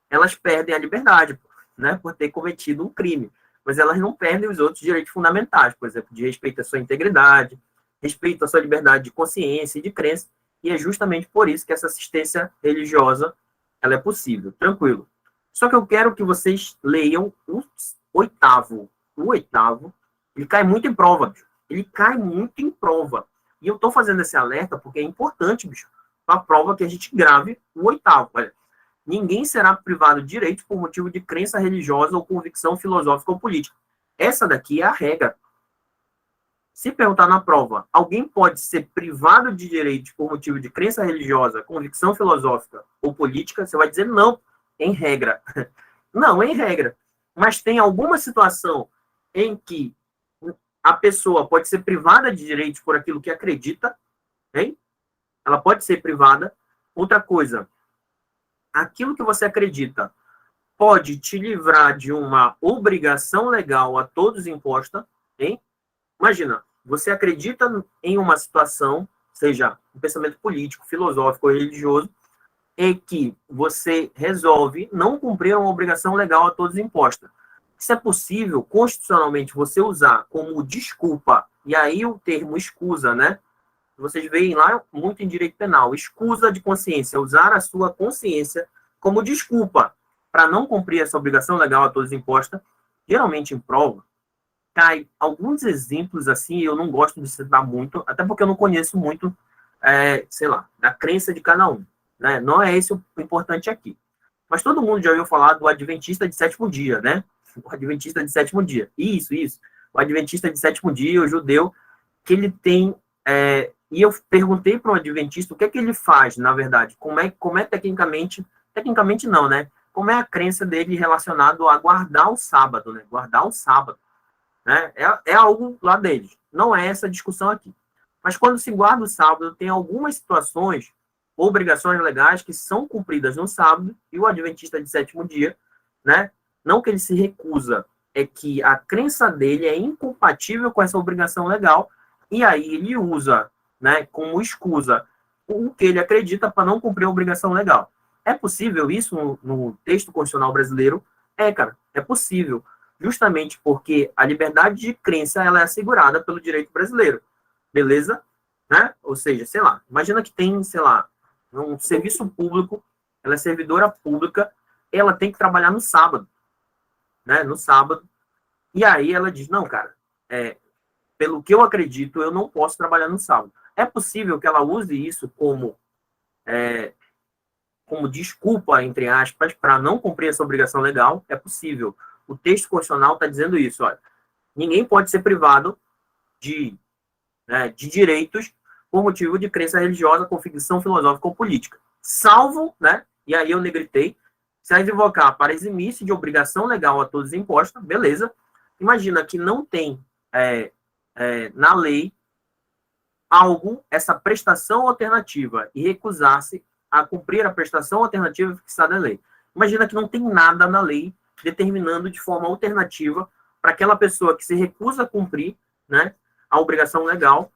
elas perdem a liberdade, né? Por ter cometido um crime. Mas elas não perdem os outros direitos fundamentais, por exemplo, de respeito à sua integridade, respeito à sua liberdade de consciência e de crença, e é justamente por isso que essa assistência religiosa ela é possível. Tranquilo. Só que eu quero que vocês leiam o 8º. O 8º, ele cai muito em prova, bicho. Ele cai muito em prova. E eu estou fazendo esse alerta porque é importante, bicho, para a prova que a gente grave o 8º. Olha, ninguém será privado de direito por motivo de crença religiosa ou convicção filosófica ou política. Essa daqui é a regra. Se perguntar na prova, alguém pode ser privado de direitos por motivo de crença religiosa, convicção filosófica ou política? Você vai dizer não, em regra. Não, em regra. Mas tem alguma situação em que a pessoa pode ser privada de direitos por aquilo que acredita, hein? Ela pode ser privada. Outra coisa, aquilo que você acredita pode te livrar de uma obrigação legal a todos imposta, hein? Imagina, você acredita em uma situação, seja um pensamento político, filosófico ou religioso, em que você resolve não cumprir uma obrigação legal a todos imposta. Isso é possível, constitucionalmente, você usar como desculpa, e aí o termo escusa, né? Vocês veem lá muito em direito penal, escusa de consciência, usar a sua consciência como desculpa para não cumprir essa obrigação legal a todos imposta, geralmente em prova, cai alguns exemplos assim, eu não gosto de citar muito, até porque eu não conheço muito, sei lá, da crença de cada um, né? Não é esse o importante aqui. Mas todo mundo já ouviu falar do adventista de sétimo dia, né? O adventista de sétimo dia. Isso. O adventista de sétimo dia, o judeu, que ele tem... e eu perguntei para um adventista o que é que ele faz, na verdade. Como é tecnicamente... Tecnicamente não, né? Como é a crença dele relacionado a guardar o sábado, né? Guardar o sábado. Né? É algo lá deles. Não é essa discussão aqui. Mas quando se guarda o sábado, tem algumas situações, obrigações legais que são cumpridas no sábado, e o adventista de sétimo dia, né? Não que ele se recusa, é que a crença dele é incompatível com essa obrigação legal, e aí ele usa, né, como escusa o que ele acredita para não cumprir a obrigação legal. É possível isso no texto constitucional brasileiro? Cara, é possível. Justamente porque a liberdade de crença ela é assegurada pelo direito brasileiro. Beleza? Né? Ou seja, sei lá, imagina que tem, sei lá, um serviço público, ela é servidora pública, ela tem que trabalhar no sábado. Né? No sábado. E aí ela diz, não, cara, pelo que eu acredito, eu não posso trabalhar no sábado. É possível que ela use isso como desculpa, entre aspas, para não cumprir essa obrigação legal? É possível. O texto constitucional está dizendo isso, olha, ninguém pode ser privado de direitos por motivo de crença religiosa, convicção filosófica ou política, salvo, né, e aí eu negritei, se advocar para eximir-se de obrigação legal a todos imposta, beleza, imagina que não tem na lei essa prestação alternativa e recusar-se a cumprir a prestação alternativa fixada na lei. Imagina que não tem nada na lei determinando de forma alternativa para aquela pessoa que se recusa a cumprir, né, a obrigação legal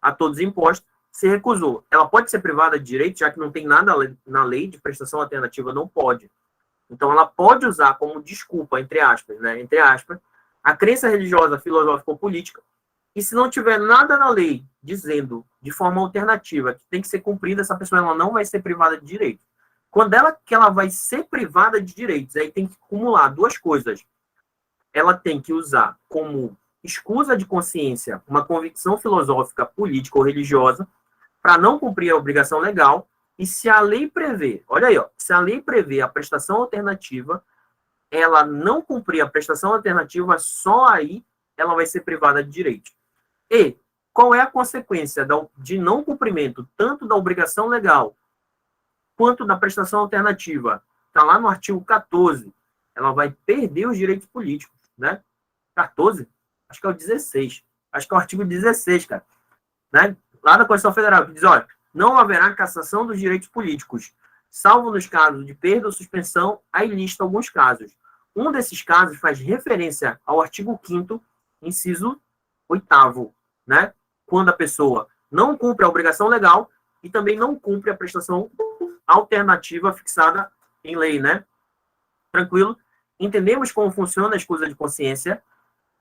a todos impostos, se recusou. Ela pode ser privada de direito, já que não tem nada na lei de prestação alternativa, não pode. Então, ela pode usar como desculpa, entre aspas, a crença religiosa, filosófica ou política, e se não tiver nada na lei dizendo de forma alternativa que tem que ser cumprida, essa pessoa ela não vai ser privada de direito. Quando ela vai ser privada de direitos, aí tem que acumular duas coisas. Ela tem que usar como escusa de consciência uma convicção filosófica, política ou religiosa para não cumprir a obrigação legal. E se a lei prevê, olha aí, se a lei prevê a prestação alternativa, ela não cumprir a prestação alternativa, só aí ela vai ser privada de direito. E qual é a consequência de não cumprimento tanto da obrigação legal quanto da prestação alternativa? Está lá no artigo 14. Ela vai perder os direitos políticos, né? 14? Acho que é o 16. Acho que é o artigo 16, cara. Né? Lá da Constituição Federal, que diz, olha, não haverá cassação dos direitos políticos, salvo nos casos de perda ou suspensão, aí lista alguns casos. Um desses casos faz referência ao artigo 5º, inciso 8º, né? Quando a pessoa não cumpre a obrigação legal e também não cumpre a prestação alternativa fixada em lei, né? Tranquilo? Entendemos como funciona a escusa de consciência?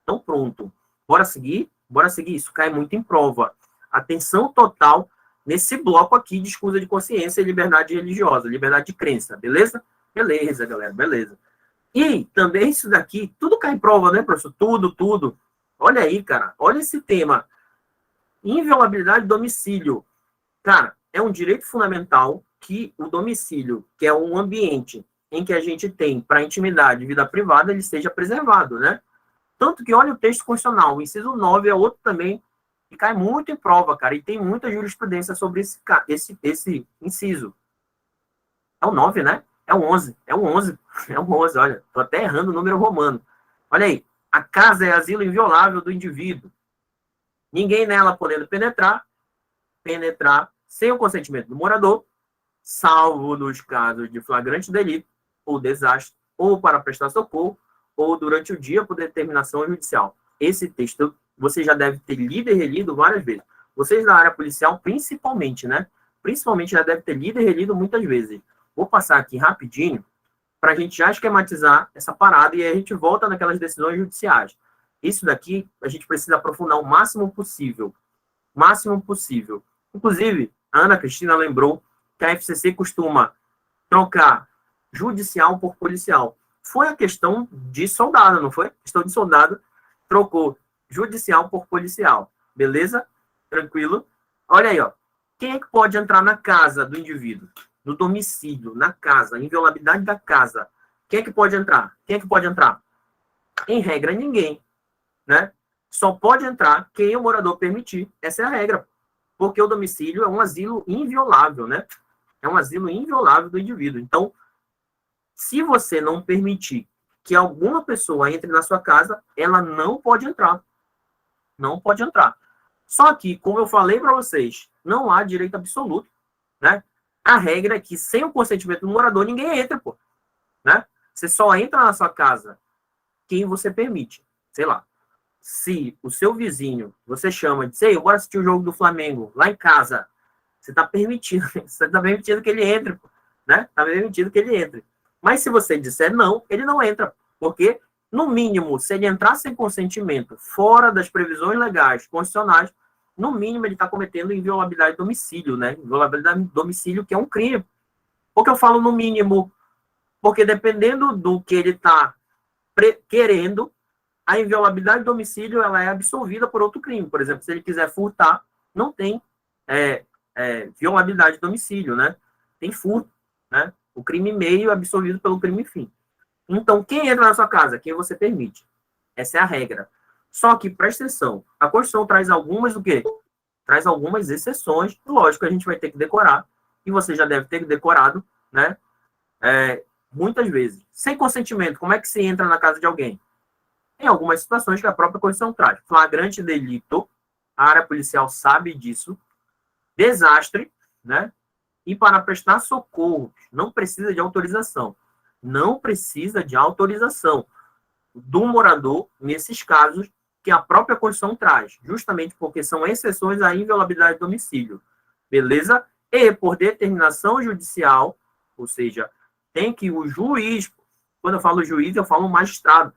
Então, pronto. Bora seguir? Bora seguir. Isso cai muito em prova. Atenção total nesse bloco aqui de escusa de consciência e liberdade religiosa, liberdade de crença, beleza? Beleza, galera, beleza. E também isso daqui, tudo cai em prova, né, professor? Tudo. Olha aí, cara, olha esse tema. Inviolabilidade do domicílio. Cara, é um direito fundamental que o domicílio, que é um ambiente em que a gente tem para intimidade e vida privada, ele seja preservado, né? Tanto que olha o texto constitucional, o inciso 9 é outro também que cai muito em prova, cara, e tem muita jurisprudência sobre esse inciso. É o 9, né? É o 11, é o 11, é o 11, olha, tô até errando o número romano. Olha aí, a casa é asilo inviolável do indivíduo. Ninguém nela podendo penetrar sem o consentimento do morador, salvo nos casos de flagrante delito ou desastre, ou para prestar socorro, ou durante o dia por determinação judicial. Esse texto você já deve ter lido e relido várias vezes. Vocês da área policial, principalmente, né? Principalmente já deve ter lido e relido muitas vezes. Vou passar aqui rapidinho para a gente já esquematizar essa parada e aí a gente volta naquelas decisões judiciais. Isso daqui a gente precisa aprofundar o máximo possível. Máximo possível. Inclusive, a Ana Cristina lembrou que a FCC costuma trocar judicial por policial. Foi a questão de soldado, não foi? A questão de soldado trocou judicial por policial. Beleza? Tranquilo? Olha aí, ó. Quem é que pode entrar na casa do indivíduo? No domicílio, na casa, inviolabilidade da casa. Quem é que pode entrar? Quem é que pode entrar? Em regra, ninguém, né? Só pode entrar quem o morador permitir. Essa é a regra. Porque o domicílio é um asilo inviolável, né? É um asilo inviolável do indivíduo. Então, se você não permitir que alguma pessoa entre na sua casa, ela não pode entrar. Não pode entrar. Só que, como eu falei para vocês, não há direito absoluto, né? A regra é que, sem o consentimento do morador, ninguém entra, pô. Né? Você só entra na sua casa quem você permite. Sei lá. Se o seu vizinho, você chama de, sei, bora assistir o jogo do Flamengo lá em casa, você está permitindo que ele entre, pô. Né? Está permitido que ele entre. Mas se você disser não, ele não entra. Porque, no mínimo, se ele entrar sem consentimento, fora das previsões legais, constitucionais, no mínimo ele está cometendo inviolabilidade de domicílio, né? Inviolabilidade de domicílio, que é um crime. Por que eu falo no mínimo? Porque dependendo do que ele está querendo, a inviolabilidade de domicílio ela é absolvida por outro crime. Por exemplo, se ele quiser furtar, não tem violabilidade de domicílio, né? Tem furto, né? O crime meio é absolvido pelo crime fim. Então, quem entra na sua casa? Quem você permite. Essa é a regra. Só que, presta atenção, a Constituição traz algumas o quê? Traz algumas exceções, lógico, a gente vai ter que decorar, e você já deve ter decorado, né? Muitas vezes. Sem consentimento, como é que se entra na casa de alguém? Tem algumas situações que a própria Constituição traz. Flagrante delito, a área policial sabe disso. Desastre, né? E para prestar socorro, não precisa de autorização. Não precisa de autorização do morador, nesses casos, que a própria Constituição traz, justamente porque são exceções à inviolabilidade de domicílio. Beleza? E por determinação judicial, ou seja, tem que o juiz, quando eu falo juiz, eu falo magistrado,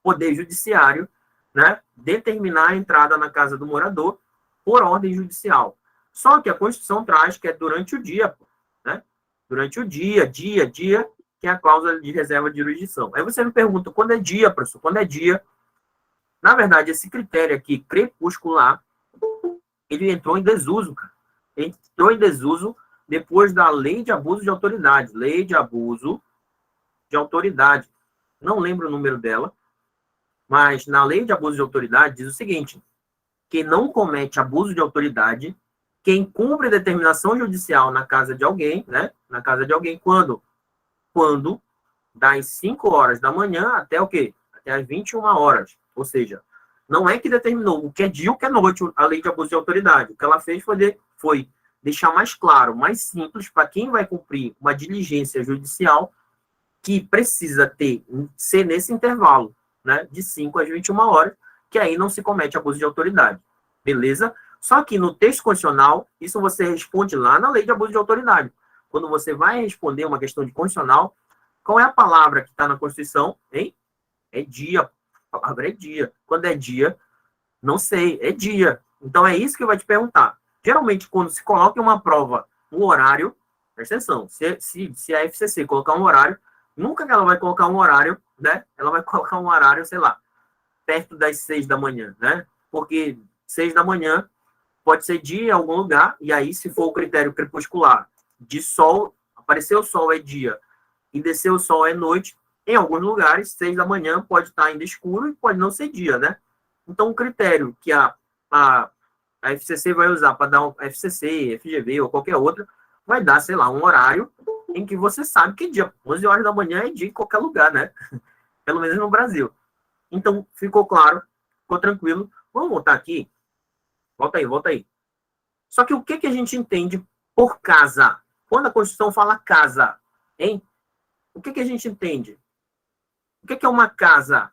poder judiciário, né, determinar a entrada na casa do morador por ordem judicial. Só que a Constituição traz que é durante o dia, né? Durante o dia, que é a cláusula de reserva de jurisdição. Aí você me pergunta, quando é dia, professor? Quando é dia? Na verdade, esse critério aqui, crepuscular, ele entrou em desuso, cara. Ele entrou em desuso depois da Lei de Abuso de Autoridade. Lei de Abuso de Autoridade. Não lembro o número dela, mas na Lei de Abuso de Autoridade diz o seguinte, que não comete abuso de autoridade quem cumpre determinação judicial na casa de alguém, né? Na casa de alguém, quando das 5 horas da manhã até o quê? Até as 21 horas. Ou seja, não é que determinou o que é dia e o que é noite a Lei de Abuso de Autoridade. O que ela fez foi deixar mais claro, mais simples, para quem vai cumprir uma diligência judicial que precisa ser nesse intervalo, né? De 5 às 21 horas, que aí não se comete abuso de autoridade. Beleza? Só que no texto constitucional, isso você responde lá na Lei de Abuso de Autoridade. Quando você vai responder uma questão de constitucional, qual é a palavra que está na Constituição? Hein? É dia. A palavra é dia. Quando é dia, não sei, é dia. Então é isso que vai te perguntar. Geralmente, quando se coloca em uma prova um horário, presta atenção, se a FCC colocar um horário, nunca que ela vai colocar um horário, né? Ela vai colocar um horário, sei lá, perto das 6 da manhã, né? Porque 6 da manhã pode ser dia em algum lugar, e aí, se for o critério crepuscular de sol, aparecer o sol é dia e descer o sol é noite, Em alguns lugares, 6 da manhã pode estar ainda escuro e pode não ser dia, né? Então, o critério que a FCC vai usar para dar um FCC, FGV ou qualquer outra, vai dar, sei lá, um horário em que você sabe que dia. 11 horas da manhã é dia em qualquer lugar, né? Pelo menos no Brasil. Então, ficou claro, ficou tranquilo. Vamos voltar aqui. Volta aí, volta aí. Só que o que a gente entende por casa? Quando a Constituição fala casa, hein? O que a gente entende? O que é uma casa?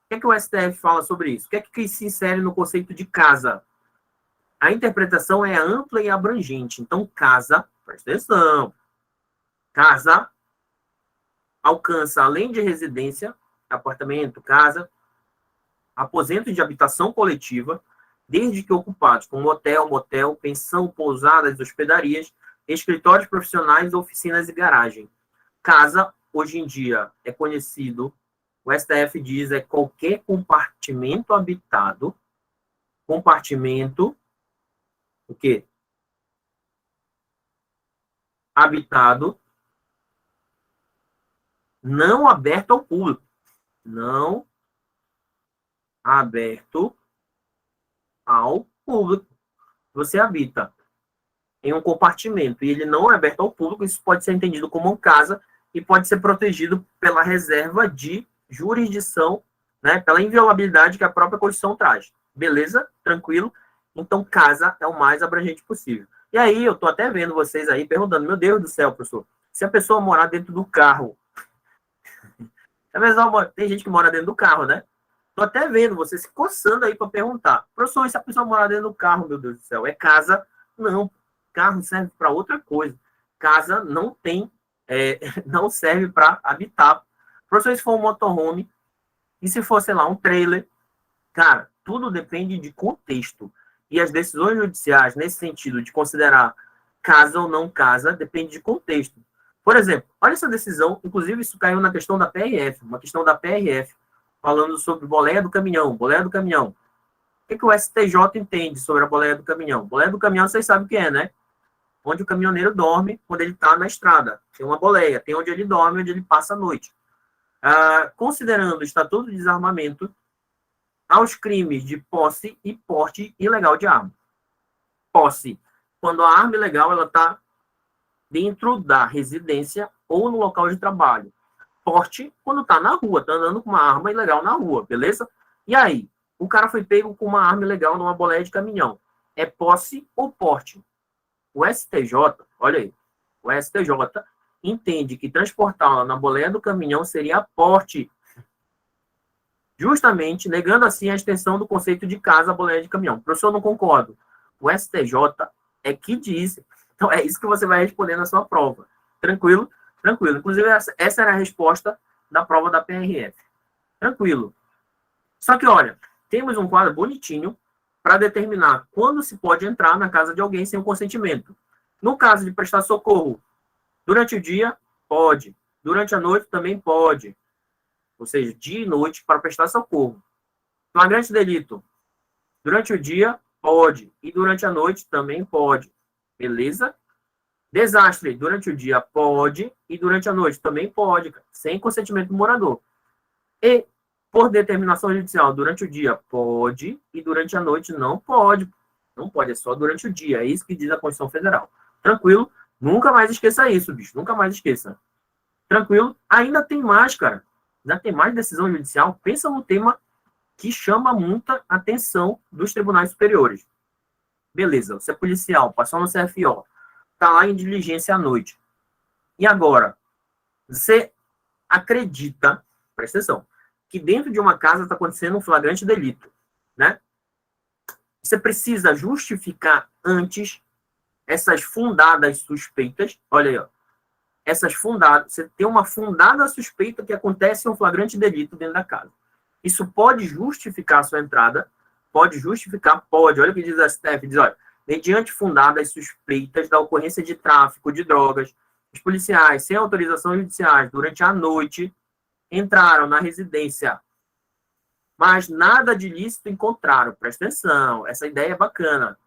O que o STF fala sobre isso? O que se insere no conceito de casa? A interpretação é ampla e abrangente. Então, casa, presta atenção, casa alcança, além de residência, apartamento, casa, aposento de habitação coletiva, desde que ocupados com hotel, motel, pensão, pousadas, hospedarias, escritórios profissionais, oficinas e garagem. Casa, hoje em dia, é conhecido, o STF diz, é qualquer compartimento habitado, compartimento, o quê? Habitado, não aberto ao público. Não aberto ao público. Você habita em um compartimento e ele não é aberto ao público, isso pode ser entendido como uma casa e pode ser protegido pela reserva de jurisdição, né, pela inviolabilidade que a própria Constituição traz. Beleza? Tranquilo? Então, casa é o mais abrangente possível. E aí, eu tô até vendo vocês aí perguntando, meu Deus do céu, professor, se a pessoa morar dentro do carro, tem gente que mora dentro do carro, né? Tô até vendo você se coçando aí para perguntar. Professor, e se a pessoa morar dentro do carro, meu Deus do céu, é casa? Não, carro serve para outra coisa. Casa não tem, não serve para habitar. Professor, se for um motorhome, e se for, sei lá, um trailer, cara, tudo depende de contexto. E as decisões judiciais, nesse sentido de considerar casa ou não casa, depende de contexto. Por exemplo, olha essa decisão, inclusive isso caiu na questão da PRF, uma questão da PRF, falando sobre boleia do caminhão, boleia do caminhão. O que o STJ entende sobre a boleia do caminhão? Boleia do caminhão, vocês sabem o que é, né? Onde o caminhoneiro dorme quando ele está na estrada. Tem uma boleia, tem onde ele dorme, onde ele passa a noite. Considerando o Estatuto de Desarmamento, aos crimes de posse e porte ilegal de arma. Posse, quando a arma ilegal está dentro da residência ou no local de trabalho. Porte, quando está na rua, está andando com uma arma ilegal na rua, beleza? E aí, o cara foi pego com uma arma ilegal numa boleia de caminhão. É posse ou porte? O STJ, olha aí, o STJ entende que transportá-la na boleia do caminhão seria porte, justamente negando assim a extensão do conceito de casa à boleia de caminhão. Professor, não concordo. O STJ é que diz. Então, é isso que você vai responder na sua prova. Tranquilo? Tranquilo. Inclusive, essa era a resposta da prova da PRF. Tranquilo. Só que, olha, temos um quadro bonitinho para determinar quando se pode entrar na casa de alguém sem o consentimento. No caso de prestar socorro, durante o dia, pode. Durante a noite, também pode. Ou seja, dia e noite para prestar socorro. Flagrante delito, durante o dia, pode. E durante a noite, também pode. Beleza? Desastre, durante o dia, pode. E durante a noite, também pode. Sem consentimento do morador. E, por determinação judicial, durante o dia, pode. E durante a noite, não pode. Não pode, é só durante o dia. É isso que diz a Constituição Federal. Tranquilo? Nunca mais esqueça isso, bicho. Nunca mais esqueça. Tranquilo? Ainda tem mais, cara. Ainda tem mais decisão judicial. Pensa no tema que chama muita atenção dos tribunais superiores. Beleza, você é policial, passou no CFO, está lá em diligência à noite. E agora, você acredita, presta atenção, que dentro de uma casa está acontecendo um flagrante delito, né? Você precisa justificar antes essas fundadas suspeitas, olha aí, ó, essas fundadas, você tem uma fundada suspeita que acontece um flagrante delito dentro da casa. Isso pode justificar a sua entrada, pode justificar, pode, olha o que diz a STF, diz, olha, mediante fundadas suspeitas da ocorrência de tráfico de drogas, os policiais, sem autorização judicial, durante a noite, entraram na residência, mas nada de ilícito encontraram. Presta atenção, essa ideia é bacana.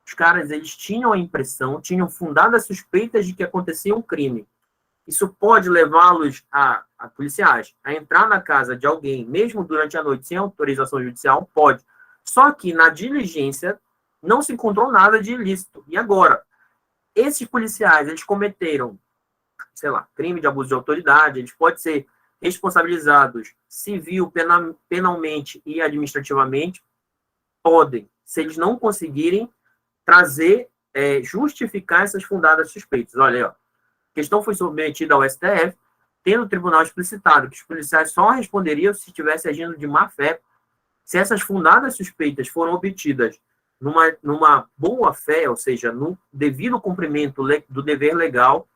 Os caras, eles tinham a impressão, tinham fundadas suspeitas de que acontecia um crime. Isso pode levá-los a policiais a entrar na casa de alguém, mesmo durante a noite, sem autorização judicial? Pode. Só que na diligência não se encontrou nada de ilícito. E agora? Esses policiais, eles cometeram, sei lá, crime de abuso de autoridade, eles podem ser responsabilizados civil, penalmente e administrativamente? Podem, se eles não conseguirem trazer, justificar essas fundadas suspeitas. Olha aí, ó. A questão foi submetida ao STF, tendo o tribunal explicitado que os policiais só responderiam se estivesse agindo de má fé, se essas fundadas suspeitas foram obtidas numa boa fé, ou seja, no devido cumprimento do dever legal,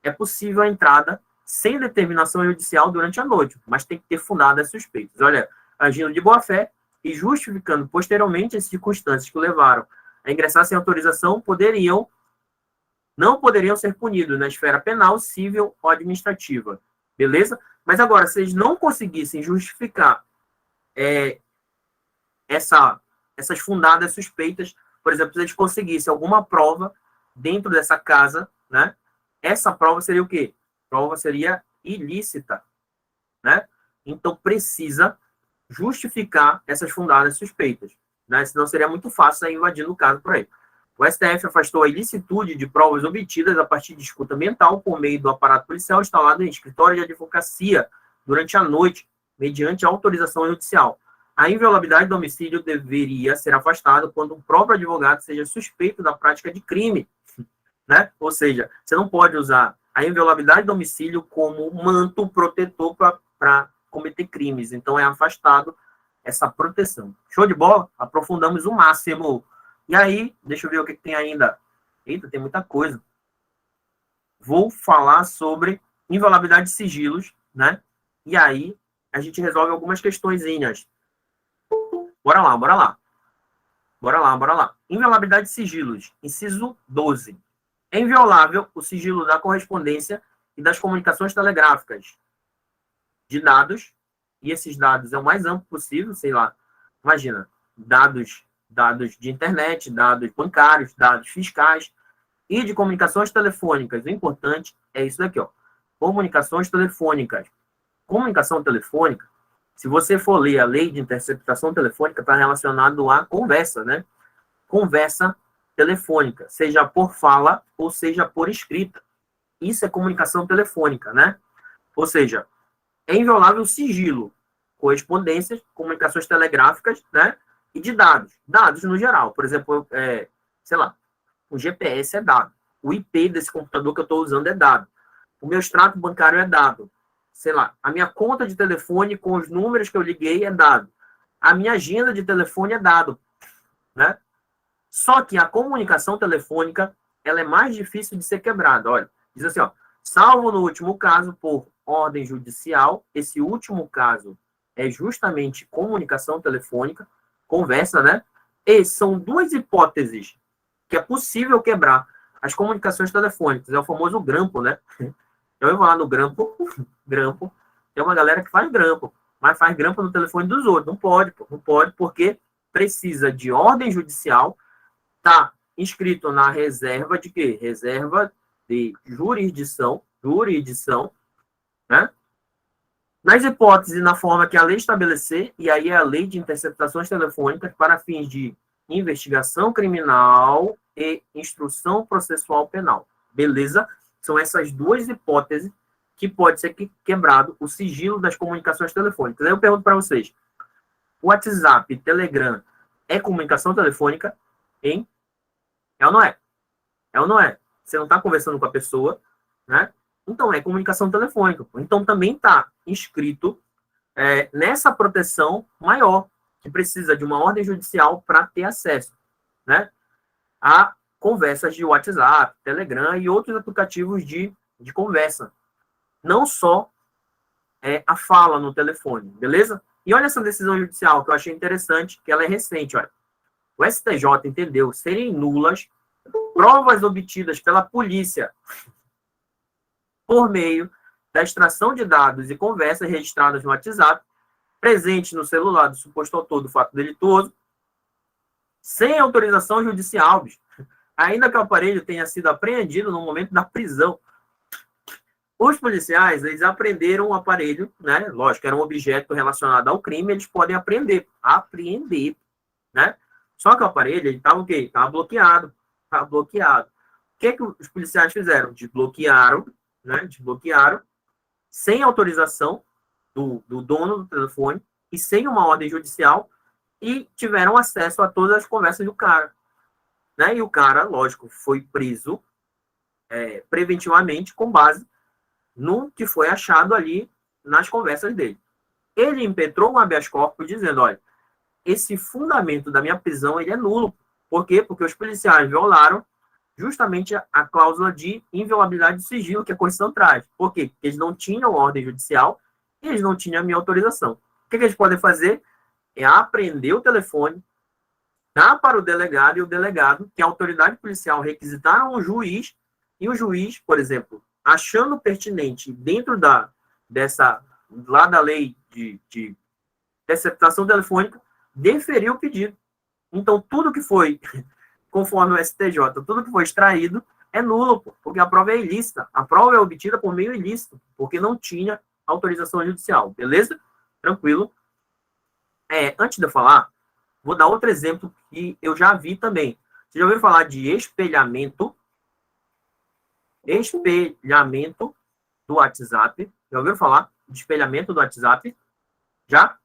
é possível a entrada sem determinação judicial durante a noite, mas tem que ter fundadas suspeitas. Olha, agindo de boa fé e justificando posteriormente as circunstâncias que o levaram a ingressar sem autorização, não poderiam ser punidos na esfera penal, civil ou administrativa. Beleza? Mas agora, se eles não conseguissem justificar essas fundadas suspeitas, por exemplo, se eles conseguissem alguma prova dentro dessa casa, né? Essa prova seria o quê? A prova seria ilícita, né? Então, precisa justificar essas fundadas suspeitas, né? Senão seria muito fácil invadir o caso por aí. O STF afastou a ilicitude de provas obtidas a partir de escuta ambiental por meio do aparato policial instalado em escritório de advocacia durante a noite, mediante autorização judicial. A inviolabilidade do domicílio deveria ser afastada quando o próprio advogado seja suspeito da prática de crime, né? Ou seja, você não pode usar a inviolabilidade do domicílio como manto protetor para cometer crimes. Então, é afastado essa proteção. Show de bola? Aprofundamos o máximo. E aí, deixa eu ver o que tem ainda. Eita, tem muita coisa. Vou falar sobre inviolabilidade de sigilos, né? E aí, a gente resolve algumas questõezinhas. Bora lá, bora lá. Bora lá, bora lá. Inviolabilidade de sigilos. Inciso 12. É inviolável o sigilo da correspondência e das comunicações telegráficas de dados, e esses dados é o mais amplo possível, sei lá, imagina, dados de internet, dados bancários, dados fiscais e de comunicações telefônicas. O importante é isso daqui, ó. Comunicações telefônicas. Comunicação telefônica, se você for ler a lei de interceptação telefônica, está relacionado à conversa, né? Conversa telefônica, seja por fala ou seja por escrita. Isso é comunicação telefônica, né? Ou seja, é inviolável o sigilo, correspondências, comunicações telegráficas, né? E de dados. Dados no geral. Por exemplo, sei lá, o GPS é dado. O IP desse computador que eu estou usando é dado. O meu extrato bancário é dado. Sei lá, a minha conta de telefone com os números que eu liguei é dado. A minha agenda de telefone é dado, né? Só que a comunicação telefônica, ela é mais difícil de ser quebrada. Olha, diz assim, ó, salvo no último caso por ordem judicial, esse último caso é justamente comunicação telefônica, conversa, né? E são duas hipóteses que é possível quebrar as comunicações telefônicas. É o famoso grampo, né? Eu vou lá no grampo, tem uma galera que faz grampo, mas faz grampo no telefone dos outros. Não pode, pô, não pode, porque precisa de ordem judicial, tá inscrito na reserva de quê? Reserva de jurisdição, né? Nas hipóteses e na forma que a lei estabelecer, e aí é a lei de interceptações telefônicas para fins de investigação criminal e instrução processual penal. Beleza? São essas duas hipóteses que pode ser quebrado o sigilo das comunicações telefônicas. Aí eu pergunto para vocês, WhatsApp, Telegram, é comunicação telefônica? Hein? É ou não é? É ou não é? Você não está conversando com a pessoa, né? Então, é comunicação telefônica. Então, também está inscrito nessa proteção maior, que precisa de uma ordem judicial para ter acesso, né? A conversas de WhatsApp, Telegram e outros aplicativos de conversa. Não só a fala no telefone, beleza? E olha essa decisão judicial que eu achei interessante, que ela é recente, olha. O STJ entendeu serem nulas provas obtidas pela polícia por meio da extração de dados e conversas registradas no WhatsApp, presentes no celular do suposto autor do fato delituoso, sem autorização judicial, bicho, ainda que o aparelho tenha sido apreendido no momento da prisão. Os policiais, eles apreenderam o aparelho, né? Lógico, era um objeto relacionado ao crime, eles podem apreender, né? Só que o aparelho, ele estava o quê? Estava bloqueado. Estava bloqueado. O que os policiais fizeram? Desbloquearam, né? Desbloquearam, sem autorização do dono do telefone e sem uma ordem judicial, e tiveram acesso a todas as conversas do cara. Né? E o cara, lógico, foi preso preventivamente com base no que foi achado ali nas conversas dele. Ele impetrou um habeas corpus dizendo, olha, esse fundamento da minha prisão ele é nulo. Por quê? Porque os policiais violaram justamente a cláusula de inviolabilidade de sigilo que a Constituição traz. Por quê? Porque eles não tinham ordem judicial e eles não tinham a minha autorização. O que eles podem fazer? É apreender o telefone, dar para o delegado, e o delegado, que a autoridade policial requisitaram o juiz, e o juiz, por exemplo, achando pertinente dentro da lei de interceptação telefônica, deferiu o pedido. Então, tudo que foi, conforme o STJ, tudo que foi extraído é nulo, porque a prova é ilícita. A prova é obtida por meio ilícito, porque não tinha autorização judicial. Beleza? Tranquilo. Antes de eu falar, vou dar outro exemplo que eu já vi também. Você já ouviu falar de espelhamento? Espelhamento do WhatsApp. Já ouviu falar de espelhamento do WhatsApp? Já?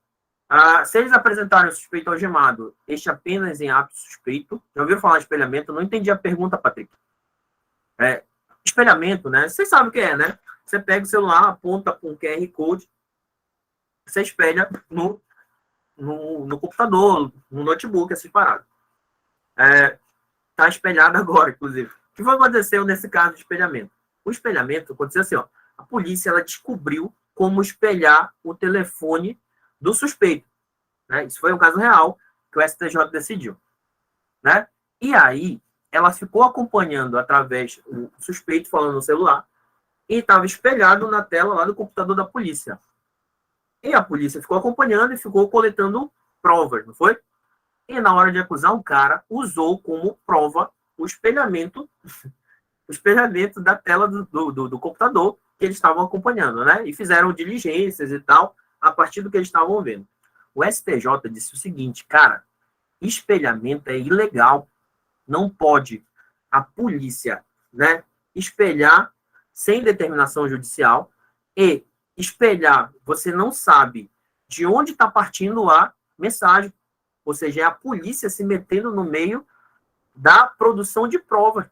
Se eles apresentarem o suspeito algemado, este apenas em ato suspeito. Já ouviram falar de espelhamento? Não entendi a pergunta, Patrick. Espelhamento, né? Vocês sabem o que é, né? Você pega o celular, aponta com um QR Code, você espelha no computador, no notebook, essas paradas. Tá espelhado agora, inclusive. O que aconteceu nesse caso de espelhamento? O espelhamento aconteceu assim, ó. A polícia, ela descobriu como espelhar o telefone do suspeito. Né? Isso foi um caso real que o STJ decidiu. Né? E aí, ela ficou acompanhando através do suspeito falando no celular e estava espelhado na tela lá do computador da polícia. E a polícia ficou acompanhando e ficou coletando provas, não foi? E na hora de acusar o cara, usou como prova o espelhamento da tela do computador que eles estavam acompanhando, né? E fizeram diligências e tal, a partir do que eles estavam vendo. O STJ disse o seguinte, cara, espelhamento é ilegal. Não pode a polícia, né, espelhar sem determinação judicial, e espelhar, você não sabe de onde está partindo a mensagem. Ou seja, é a polícia se metendo no meio da produção de provas.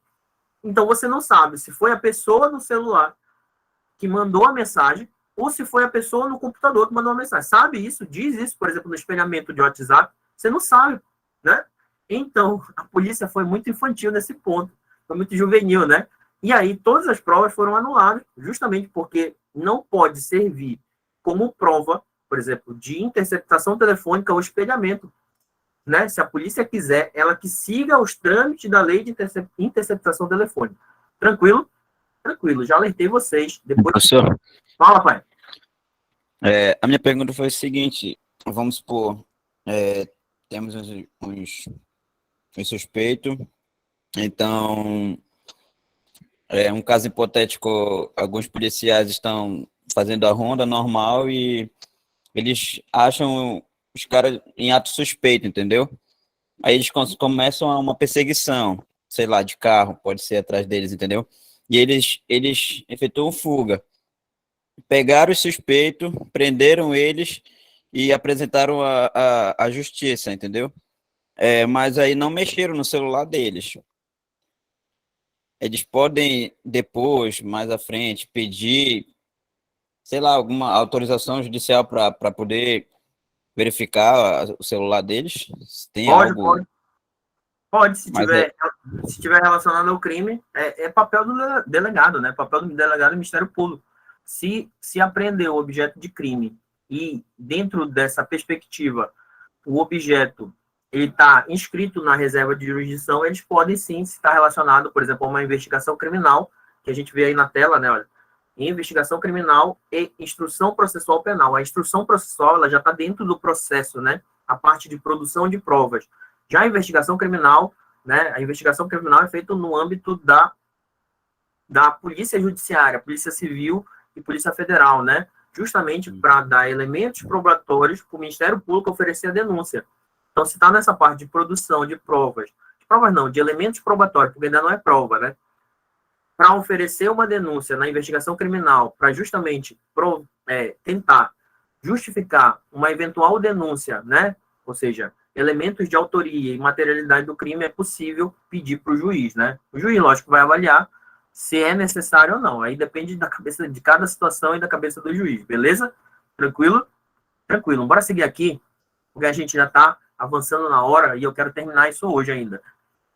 Então, você não sabe se foi a pessoa no celular que mandou a mensagem ou se foi a pessoa no computador que mandou a mensagem. Sabe isso? Diz isso, por exemplo, no espelhamento de WhatsApp. Você não sabe, né? Então, a polícia foi muito infantil nesse ponto. Foi muito juvenil, né? E aí, todas as provas foram anuladas, justamente porque não pode servir como prova, por exemplo, de interceptação telefônica ou espelhamento. Né? Se a polícia quiser, ela que siga os trâmites da lei de interceptação telefônica. Tranquilo? Tranquilo, já alertei vocês. Depois... Professor, fala, pai. A minha pergunta foi o seguinte, vamos supor, temos um suspeito, então, um caso hipotético, alguns policiais estão fazendo a ronda normal e eles acham os caras em ato suspeito, entendeu? Aí eles começam a uma perseguição, sei lá, de carro, pode ser atrás deles, entendeu? E eles efetuam fuga. Pegaram os suspeitos, prenderam eles e apresentaram a justiça, entendeu? Mas aí não mexeram no celular deles. Eles podem depois, mais à frente, pedir, sei lá, alguma autorização judicial para poder verificar o celular deles? Se tem algo... Pode, se tiver relacionado ao crime, é papel do delegado, né? Papel do delegado do Ministério Público. Se apreender o objeto de crime e, dentro dessa perspectiva, o objeto está inscrito na reserva de jurisdição, eles podem sim estar relacionado, por exemplo, a uma investigação criminal, que a gente vê aí na tela, né? Olha, investigação criminal e instrução processual penal. A instrução processual, ela já está dentro do processo, né? A parte de produção de provas. Já a investigação criminal, né? A investigação criminal é feita no âmbito da Polícia Judiciária, Polícia Civil e Polícia Federal, né? Justamente para dar elementos probatórios para o Ministério Público oferecer a denúncia. Então, se está nessa parte de produção de provas não, de elementos probatórios, porque ainda não é prova, né? Para oferecer uma denúncia na investigação criminal, para justamente tentar justificar uma eventual denúncia, né? Ou seja, elementos de autoria e materialidade do crime, é possível pedir para o juiz, né? O juiz, lógico, vai avaliar se é necessário ou não. Aí depende da cabeça de cada situação e da cabeça do juiz, beleza? Tranquilo? Tranquilo. Bora seguir aqui, porque a gente já está avançando na hora e eu quero terminar isso hoje ainda,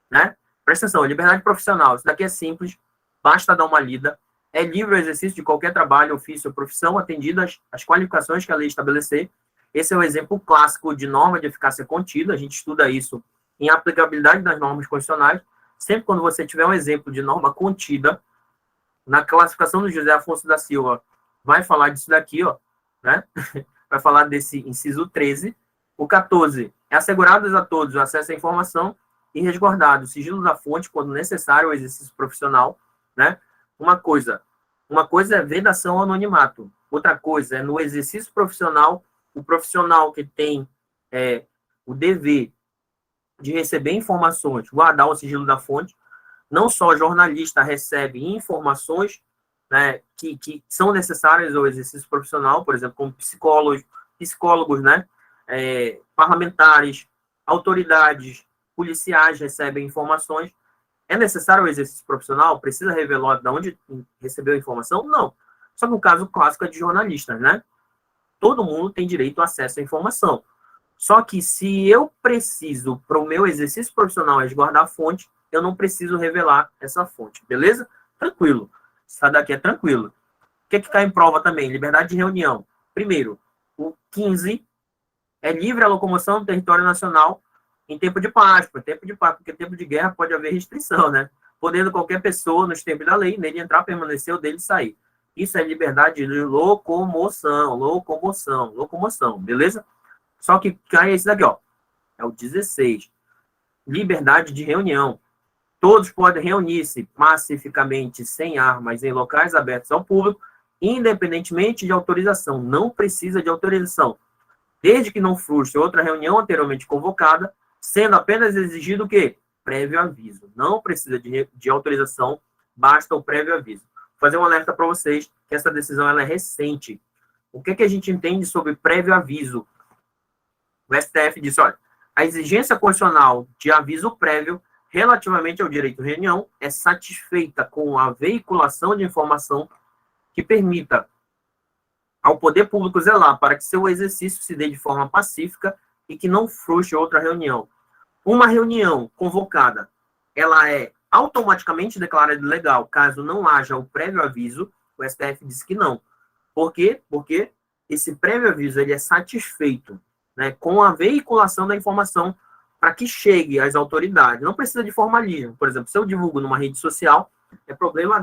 né? Presta atenção, liberdade profissional. Isso daqui é simples, basta dar uma lida. É livre o exercício de qualquer trabalho, ofício ou profissão, atendido às qualificações que a lei estabelecer. Esse é o exemplo clássico de norma de eficácia contida. A gente estuda isso em aplicabilidade das normas constitucionais. Sempre quando você tiver um exemplo de norma contida, na classificação do José Afonso da Silva, vai falar disso daqui, ó, né? Vai falar desse inciso 13. O 14. É assegurados a todos o acesso à informação e resguardado o sigilo da fonte quando necessário o exercício profissional, né? Uma coisa é vedação ao anonimato. Outra coisa é no exercício profissional, o profissional que tem o dever de receber informações, guardar o sigilo da fonte. Não só o jornalista recebe informações, né, que são necessárias ao exercício profissional, por exemplo, como psicólogos, né, parlamentares, autoridades, policiais recebem informações. É necessário o exercício profissional? Precisa revelar de onde recebeu a informação? Não. Só que o caso clássico é de jornalistas, né? Todo mundo tem direito ao acesso à informação. Só que se eu preciso, para o meu exercício profissional, resguardar a fonte, eu não preciso revelar essa fonte, beleza? Tranquilo. Isso daqui é tranquilo. O que cai em prova também? Liberdade de reunião. Primeiro, o 15 é livre a locomoção no território nacional em tempo de paz, porque tempo de guerra pode haver restrição, né? Podendo qualquer pessoa, nos tempos da lei, nele entrar, permanecer ou dele sair. Isso é liberdade de locomoção, beleza? Só que cai esse daqui, ó. É o 16. Liberdade de reunião. Todos podem reunir-se pacificamente, sem armas, em locais abertos ao público, independentemente de autorização. Não precisa de autorização. Desde que não frustre outra reunião anteriormente convocada, sendo apenas exigido o quê? Prévio aviso. Não precisa de autorização, basta o prévio aviso. Vou fazer um alerta para vocês, que essa decisão ela é recente. O que a gente entende sobre prévio aviso? O STF disse, olha, a exigência constitucional de aviso prévio relativamente ao direito de reunião é satisfeita com a veiculação de informação que permita ao poder público zelar para que seu exercício se dê de forma pacífica e que não frustre outra reunião. Uma reunião convocada, ela é automaticamente declarada ilegal caso não haja o prévio aviso. O STF disse que não. Por quê? Porque esse prévio aviso ele é satisfeito, né, com a veiculação da informação para que chegue às autoridades. Não precisa de formalismo. Por exemplo, se eu divulgo numa rede social, é problema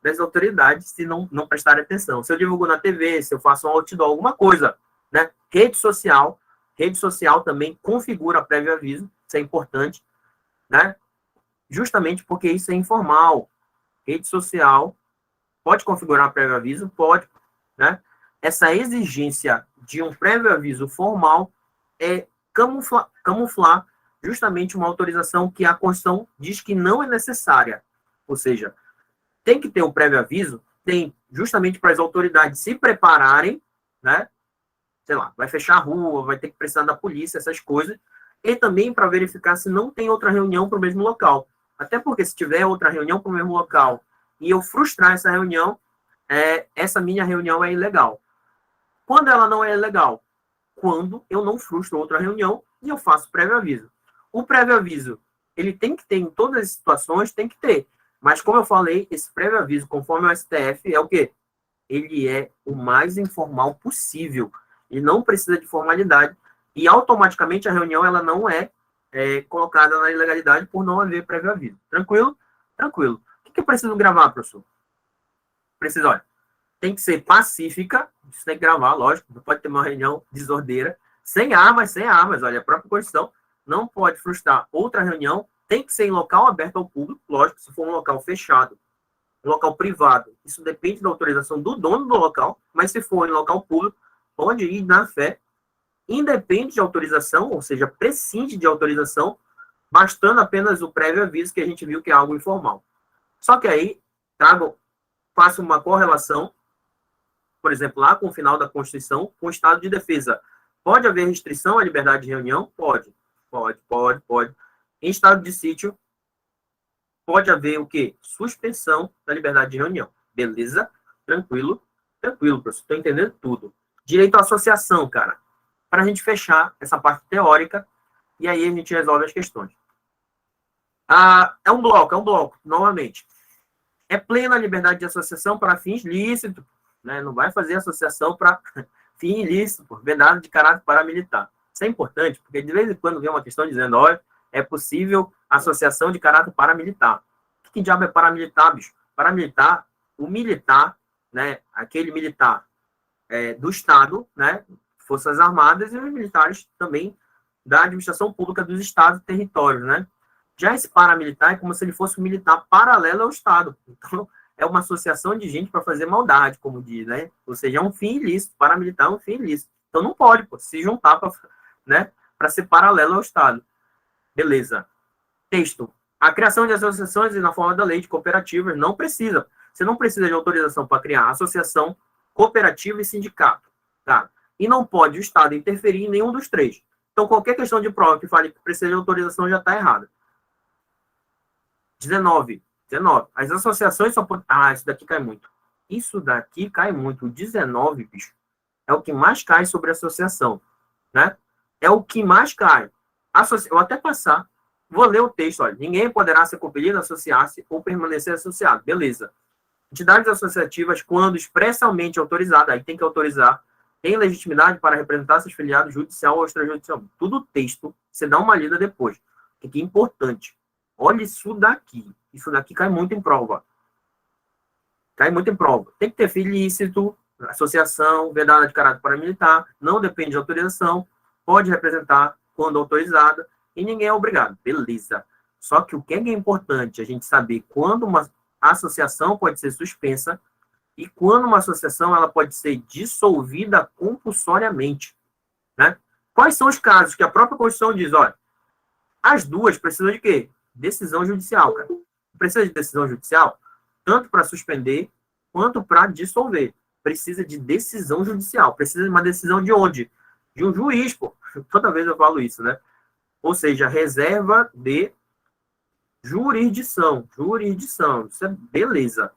das autoridades se não prestarem atenção. Se eu divulgo na TV, se eu faço um outdoor, alguma coisa, né? Rede social também configura prévio aviso, isso é importante, né? Justamente porque isso é informal. Rede social pode configurar prévio aviso? Pode, né? Essa exigência de um prévio aviso formal é camuflar justamente uma autorização que a Constituição diz que não é necessária. Ou seja, tem que ter um prévio aviso, tem justamente para as autoridades se prepararem, né? Sei lá, vai fechar a rua, vai ter que precisar da polícia, essas coisas, e também para verificar se não tem outra reunião para o mesmo local. Até porque se tiver outra reunião para o mesmo local e eu frustrar essa reunião, essa minha reunião é ilegal. Quando ela não é ilegal? Quando eu não frustro outra reunião e eu faço prévio aviso. O prévio aviso, ele tem que ter em todas as situações, tem que ter. Mas, como eu falei, esse prévio aviso, conforme o STF, é o quê? Ele é o mais informal possível. E não precisa de formalidade. E, automaticamente, a reunião ela não é colocada na ilegalidade por não haver prévio aviso. Tranquilo? Tranquilo. O que eu preciso gravar, professor? Precisa, olha, tem que ser pacífica. Isso tem que gravar, lógico. Não pode ter uma reunião desordeira. Sem armas. Olha, a própria Constituição não pode frustrar outra reunião. Tem que ser em local aberto ao público, lógico, se for um local fechado, local privado, isso depende da autorização do dono do local, mas se for em local público, pode ir na fé, independe de autorização, ou seja, prescinde de autorização, bastando apenas o prévio aviso, que a gente viu que é algo informal. Só que aí, faço uma correlação, por exemplo, lá com o final da Constituição, com o estado de defesa. Pode haver restrição à liberdade de reunião? Pode. Em estado de sítio, pode haver o quê? Suspensão da liberdade de reunião. Beleza? Tranquilo, professor. Estou entendendo tudo. Direito à associação, cara. Para a gente fechar essa parte teórica, e aí a gente resolve as questões. É um bloco, novamente. É plena liberdade de associação para fins lícitos, né? Não vai fazer associação para fim ilícito, por vedado de caráter paramilitar. Isso é importante, porque de vez em quando vem uma questão dizendo, olha, é possível associação de caráter paramilitar. O que diabo é paramilitar, bicho? Paramilitar, o militar, né? Aquele militar do Estado, né? Forças Armadas, e os militares também da administração pública dos estados e territórios, né? Já esse paramilitar é como se ele fosse um militar paralelo ao Estado. Então, é uma associação de gente para fazer maldade, como diz, né? Ou seja, é um fim ilícito. Paramilitar é um fim ilícito. Então, não pode se juntar para ser paralelo ao Estado. Beleza. Texto. A criação de associações na forma da lei de cooperativas não precisa. Você não precisa de autorização para criar associação, cooperativa e sindicato. Tá? E não pode o Estado interferir em nenhum dos três. Então, qualquer questão de prova que fale que precisa de autorização já está errada. 19. As associações só podem... isso daqui cai muito. Isso daqui cai muito. O 19, bicho, é o que mais cai sobre associação, né? É o que mais cai. Eu vou até passar. Vou ler o texto, olha. Ninguém poderá ser compelido a associar-se ou permanecer associado. Beleza. Entidades associativas, quando expressamente autorizadas, aí tem que autorizar, tem legitimidade para representar seus filiados judicial ou extrajudicial. Tudo texto. Você dá uma lida depois. Que é importante. Olha isso daqui. Isso daqui cai muito em prova. Tem que ter fim ilícito, associação, vedada de caráter paramilitar, não depende de autorização, pode representar quando autorizada, e ninguém é obrigado. Beleza. Só que o que é importante a gente saber quando uma associação pode ser suspensa e quando uma associação ela pode ser dissolvida compulsoriamente, né? Quais são os casos que a própria Constituição diz, olha, as duas precisam de quê? Decisão judicial, cara. Precisa de decisão judicial tanto para suspender quanto para dissolver. Precisa de decisão judicial. Precisa de uma decisão de onde? De um juiz, pô. Toda vez eu falo isso, né? Ou seja, reserva de jurisdição. Isso é beleza.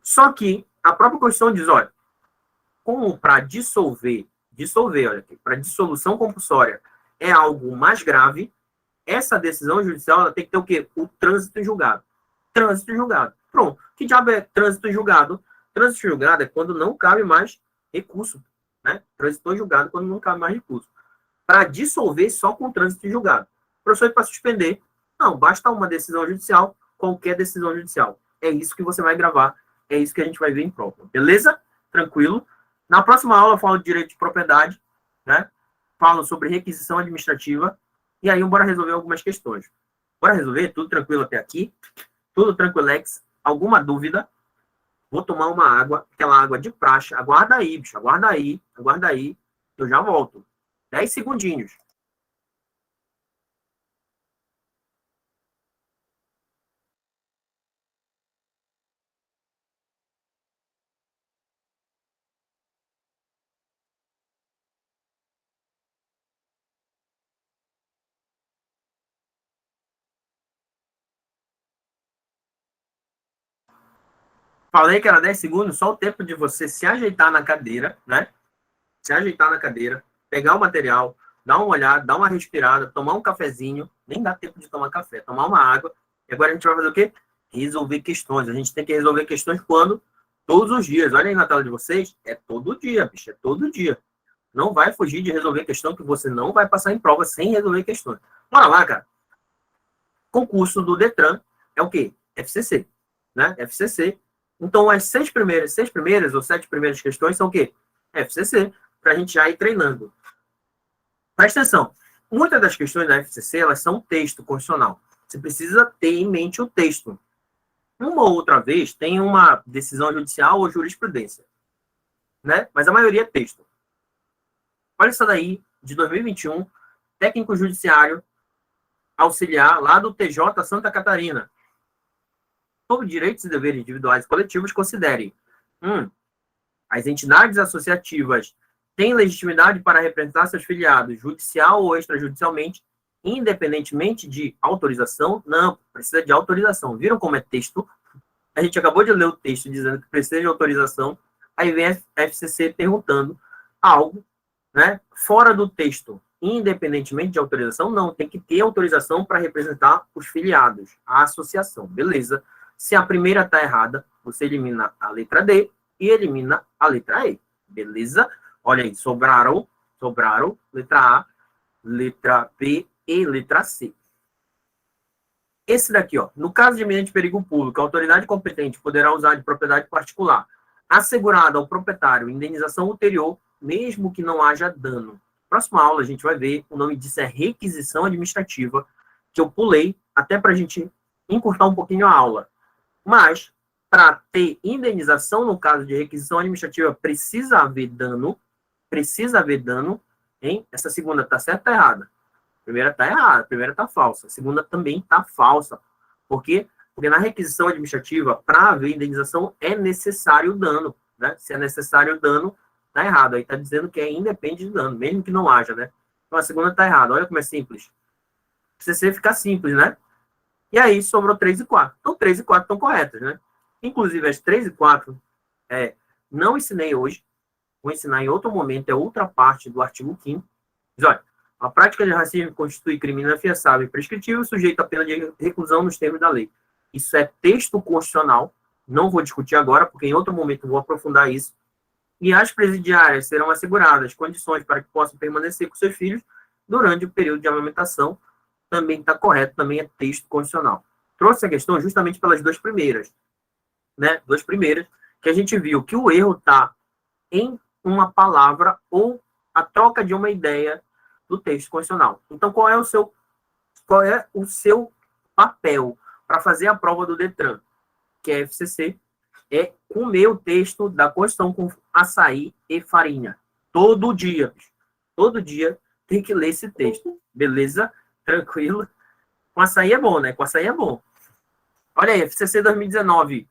Só que a própria Constituição diz, olha, como para dissolver, olha aqui, para dissolução compulsória é algo mais grave, essa decisão judicial ela tem que ter o quê? O trânsito em julgado. Pronto. Que diabo é trânsito em julgado? Trânsito em julgado é quando não cabe mais recurso. Né? Trânsito em julgado quando não cabe mais recurso. Para dissolver só com trânsito em julgado. Professor, para suspender, não, basta uma decisão judicial, qualquer decisão judicial. É isso que você vai gravar, é isso que a gente vai ver em prova. Beleza? Tranquilo? Na próxima aula eu falo de direito de propriedade, né? Falo sobre requisição administrativa, e aí bora resolver algumas questões. Bora resolver? Tudo tranquilo até aqui? Tudo tranquilex? Alguma dúvida? Vou tomar uma água, aquela água de praxe. Aguarda aí, bicho. Aguarda aí. Eu já volto. 10 segundinhos. Falei que era 10 segundos, só o tempo de você se ajeitar na cadeira, né? Se ajeitar na cadeira, pegar o material, dar uma olhada, dar uma respirada, tomar um cafezinho, nem dá tempo de tomar café, tomar uma água. E agora a gente vai fazer o quê? Resolver questões. A gente tem que resolver questões quando? Todos os dias. Olha aí na tela de vocês, é todo dia, bicho, é todo dia. Não vai fugir de resolver questão que você não vai passar em prova sem resolver questões. Bora lá, cara. Concurso do Detran é o quê? FCC, né? FCC. Então, as seis primeiras ou 7 primeiras questões são o quê? FCC, para a gente já ir treinando. Presta atenção. Muitas das questões da FCC, elas são texto constitucional. Você precisa ter em mente o texto. Uma ou outra vez tem uma decisão judicial ou jurisprudência, né? Mas a maioria é texto. Olha isso daí, de 2021, técnico judiciário auxiliar lá do TJ Santa Catarina. Sobre direitos e deveres individuais e coletivos, considerem: as entidades associativas têm legitimidade para representar seus filiados judicial ou extrajudicialmente, independentemente de autorização? Não, precisa de autorização. Viram como é texto? A gente acabou de ler o texto dizendo que precisa de autorização, aí vem a FCC perguntando algo, né, fora do texto. Independentemente de autorização, não, tem que ter autorização para representar os filiados, a associação, beleza? Se a primeira está errada, você elimina a letra D e elimina a letra E, beleza? Olha aí, sobraram letra A, letra B e letra C. Esse daqui, ó, no caso de iminente perigo público, a autoridade competente poderá usar de propriedade particular, assegurada ao proprietário indenização ulterior, mesmo que não haja dano. Próxima aula a gente vai ver, o nome disso é requisição administrativa, que eu pulei até para a gente encurtar um pouquinho a aula. Mas, para ter indenização no caso de requisição administrativa, precisa haver dano, hein? Essa segunda está certa ou errada? A primeira está errada, a primeira está falsa, a segunda também está falsa. Por quê? Porque na requisição administrativa, para haver indenização, é necessário dano, né? Se é necessário dano, está errado. Aí está dizendo que é independe de dano, mesmo que não haja, né? Então a segunda está errada. Olha como é simples. CC fica simples, né? E aí sobrou 3 e 4. Então 3 e 4 estão corretas, né? Inclusive as 3 e 4 não ensinei hoje. Vou ensinar em outro momento, é outra parte do artigo 5º. Mas olha, a prática de racismo constitui crime inafiançável e prescritível, sujeito à pena de reclusão nos termos da lei. Isso é texto constitucional. Não vou discutir agora, porque em outro momento vou aprofundar isso. E as presidiárias serão asseguradas condições para que possam permanecer com seus filhos durante o período de amamentação. Também está correto, também é texto constitucional. Trouxe a questão justamente pelas duas primeiras, né? Duas primeiras, que a gente viu que o erro está em uma palavra ou a troca de uma ideia do texto constitucional. Então, qual é o seu papel para fazer a prova do Detran, que é a FCC? É comer o texto da Constituição com açaí e farinha. Todo dia. Todo dia tem que ler esse texto. Beleza? Tranquilo? Com açaí é bom, né? Com açaí é bom. Olha aí, FCC 2019.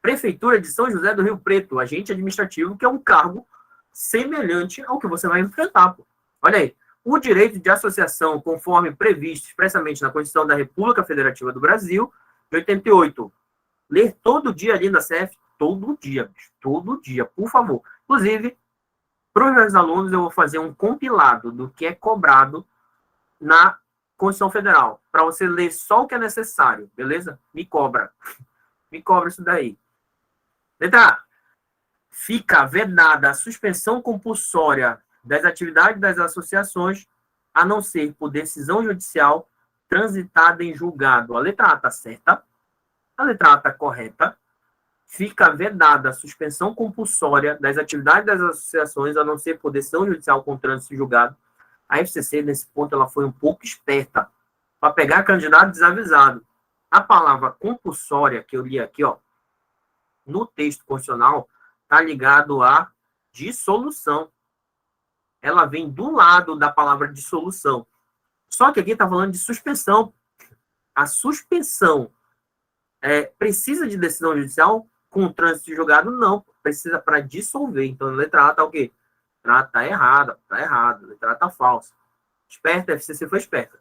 Prefeitura de São José do Rio Preto, agente administrativo, que é um cargo semelhante ao que você vai enfrentar. Pô. Olha aí. O direito de associação, conforme previsto expressamente na Constituição da República Federativa do Brasil, de 88. Ler todo dia ali na CF, todo dia, por favor. Inclusive, para os meus alunos, eu vou fazer um compilado do que é cobrado na Constituição Federal, para você ler só o que é necessário, beleza? Me cobra isso daí. Letra A. Fica vedada a suspensão compulsória das atividades das associações, a não ser por decisão judicial transitada em julgado. A letra A está certa. A letra A está correta. Fica vedada a suspensão compulsória das atividades das associações, a não ser por decisão judicial com trânsito em julgado. A FCC, nesse ponto, ela foi um pouco esperta para pegar candidato desavisado. A palavra compulsória, que eu li aqui, ó, no texto constitucional, está ligado a dissolução. Ela vem do lado da palavra dissolução. Só que aqui está falando de suspensão. A suspensão precisa de decisão judicial com trânsito de julgado? Não. Precisa para dissolver. Então, a letra A está o quê? A letra A está errada. Está errada. A letra A está falsa. Esperta, a FCC foi esperta.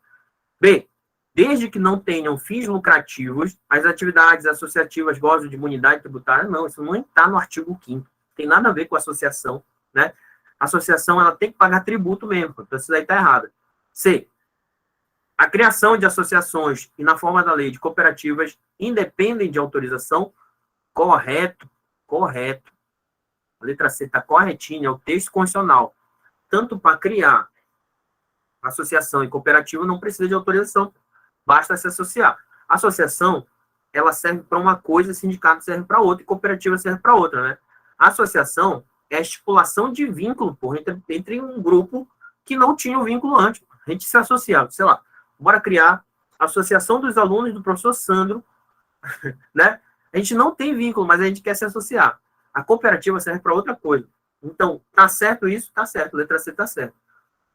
B. Desde que não tenham fins lucrativos, as atividades associativas gozam de imunidade tributária? Não, isso não está no artigo 5º. Tem nada a ver com associação, né? A associação, ela tem que pagar tributo mesmo. Então, isso daí está errado. C. A criação de associações e, na forma da lei, de cooperativas independem de autorização? Correto. A letra C está corretinha, é o texto constitucional. Tanto para criar associação e cooperativa não precisa de autorização, basta se associar. A associação, ela serve para uma coisa, sindicato serve para outra e cooperativa serve para outra, né? A associação é a estipulação de vínculo, entre um grupo que não tinha o vínculo antes. A gente se associava, sei lá, bora criar a Associação dos Alunos do Professor Sandro, né? A gente não tem vínculo, mas a gente quer se associar. A cooperativa serve para outra coisa. Então, tá certo isso? Tá certo. Letra C tá certo.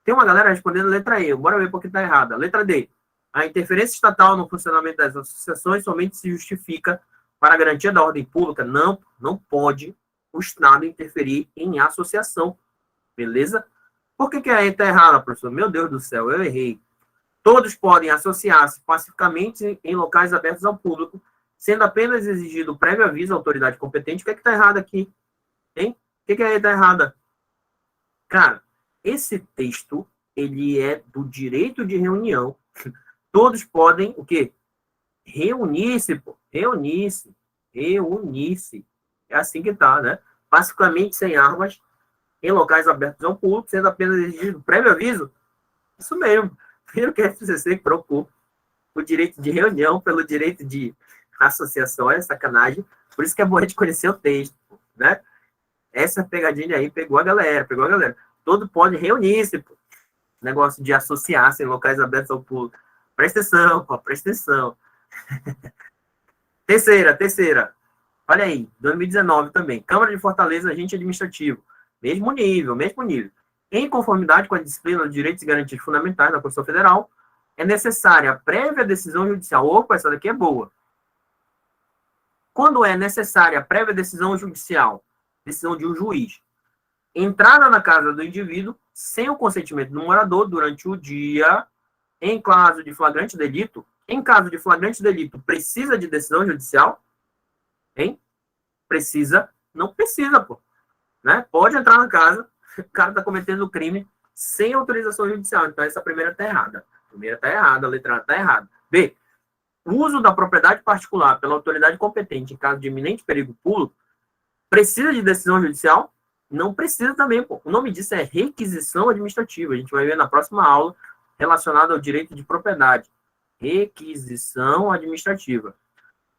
Tem uma galera respondendo letra E. Bora ver por que tá errada. Letra D. A interferência estatal no funcionamento das associações somente se justifica para a garantia da ordem pública. Não pode o Estado interferir em associação. Beleza? Por que a E está errada, professor? Meu Deus do céu, eu errei. Todos podem associar-se pacificamente em locais abertos ao público, sendo apenas exigido prévio aviso à autoridade competente. O que está errado aqui? Hein? O que a E está errada? Cara, esse texto, ele é do direito de reunião. Todos podem, o quê? Reunir-se, pô. Reunir-se. Reunir-se. É assim que tá, né? Pacificamente, sem armas, em locais abertos ao público, sendo apenas exigido prévio aviso. Isso mesmo. Primeiro que a FCC trocou o direito de reunião pelo direito de associação. É sacanagem. Por isso que é bom a gente conhecer o texto, né? Essa pegadinha aí pegou a galera. Todo pode reunir-se, pô. Negócio de associar-se em locais abertos ao público. Presta atenção, pô, presta atenção. Terceira. Olha aí, 2019 também. Câmara de Fortaleza, agente administrativo. Mesmo nível. Em conformidade com a disciplina dos direitos e garantias fundamentais da Constituição Federal, é necessária a prévia decisão judicial. Opa, essa daqui é boa. Quando é necessária a prévia decisão judicial, decisão de um juiz, entrada na casa do indivíduo sem o consentimento do morador durante o dia, em caso de flagrante delito, precisa de decisão judicial? Hein? Precisa? Não precisa, pô. Né? Pode entrar na casa, o cara está cometendo crime sem autorização judicial. Então, essa primeira está errada. A letra A está errada. B. O uso da propriedade particular pela autoridade competente em caso de iminente perigo público precisa de decisão judicial? Não precisa também, pô. O nome disso é requisição administrativa. A gente vai ver na próxima aula relacionada ao direito de propriedade. Requisição administrativa.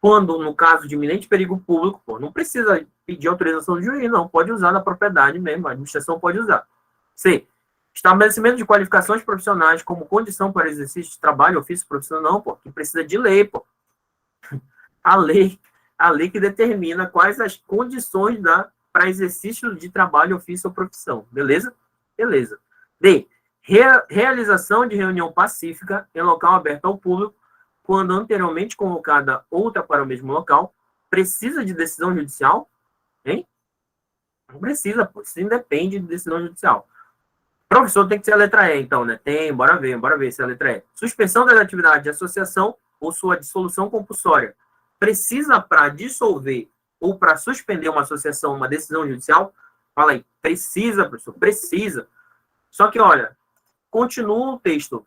Quando, no caso de iminente perigo público, pô, não precisa pedir autorização do juiz, não. Pode usar na propriedade mesmo. A administração pode usar. C. Estabelecimento de qualificações profissionais como condição para exercício de trabalho, ofício profissional, pô, que precisa de lei, pô. A lei que determina quais as condições para exercício de trabalho, ofício ou profissão. Beleza? Beleza. D. Realização de reunião pacífica em local aberto ao público, quando anteriormente convocada outra para o mesmo local, precisa de decisão judicial? Hein? Não precisa, pô. Isso independe de decisão judicial. Professor, tem que ser a letra E, então, né? Tem, bora ver se é a letra E. Suspensão das atividades de associação ou sua dissolução compulsória. Precisa para dissolver ou para suspender uma associação, uma decisão judicial? Fala aí, precisa, professor, precisa. Só que, olha, continua o texto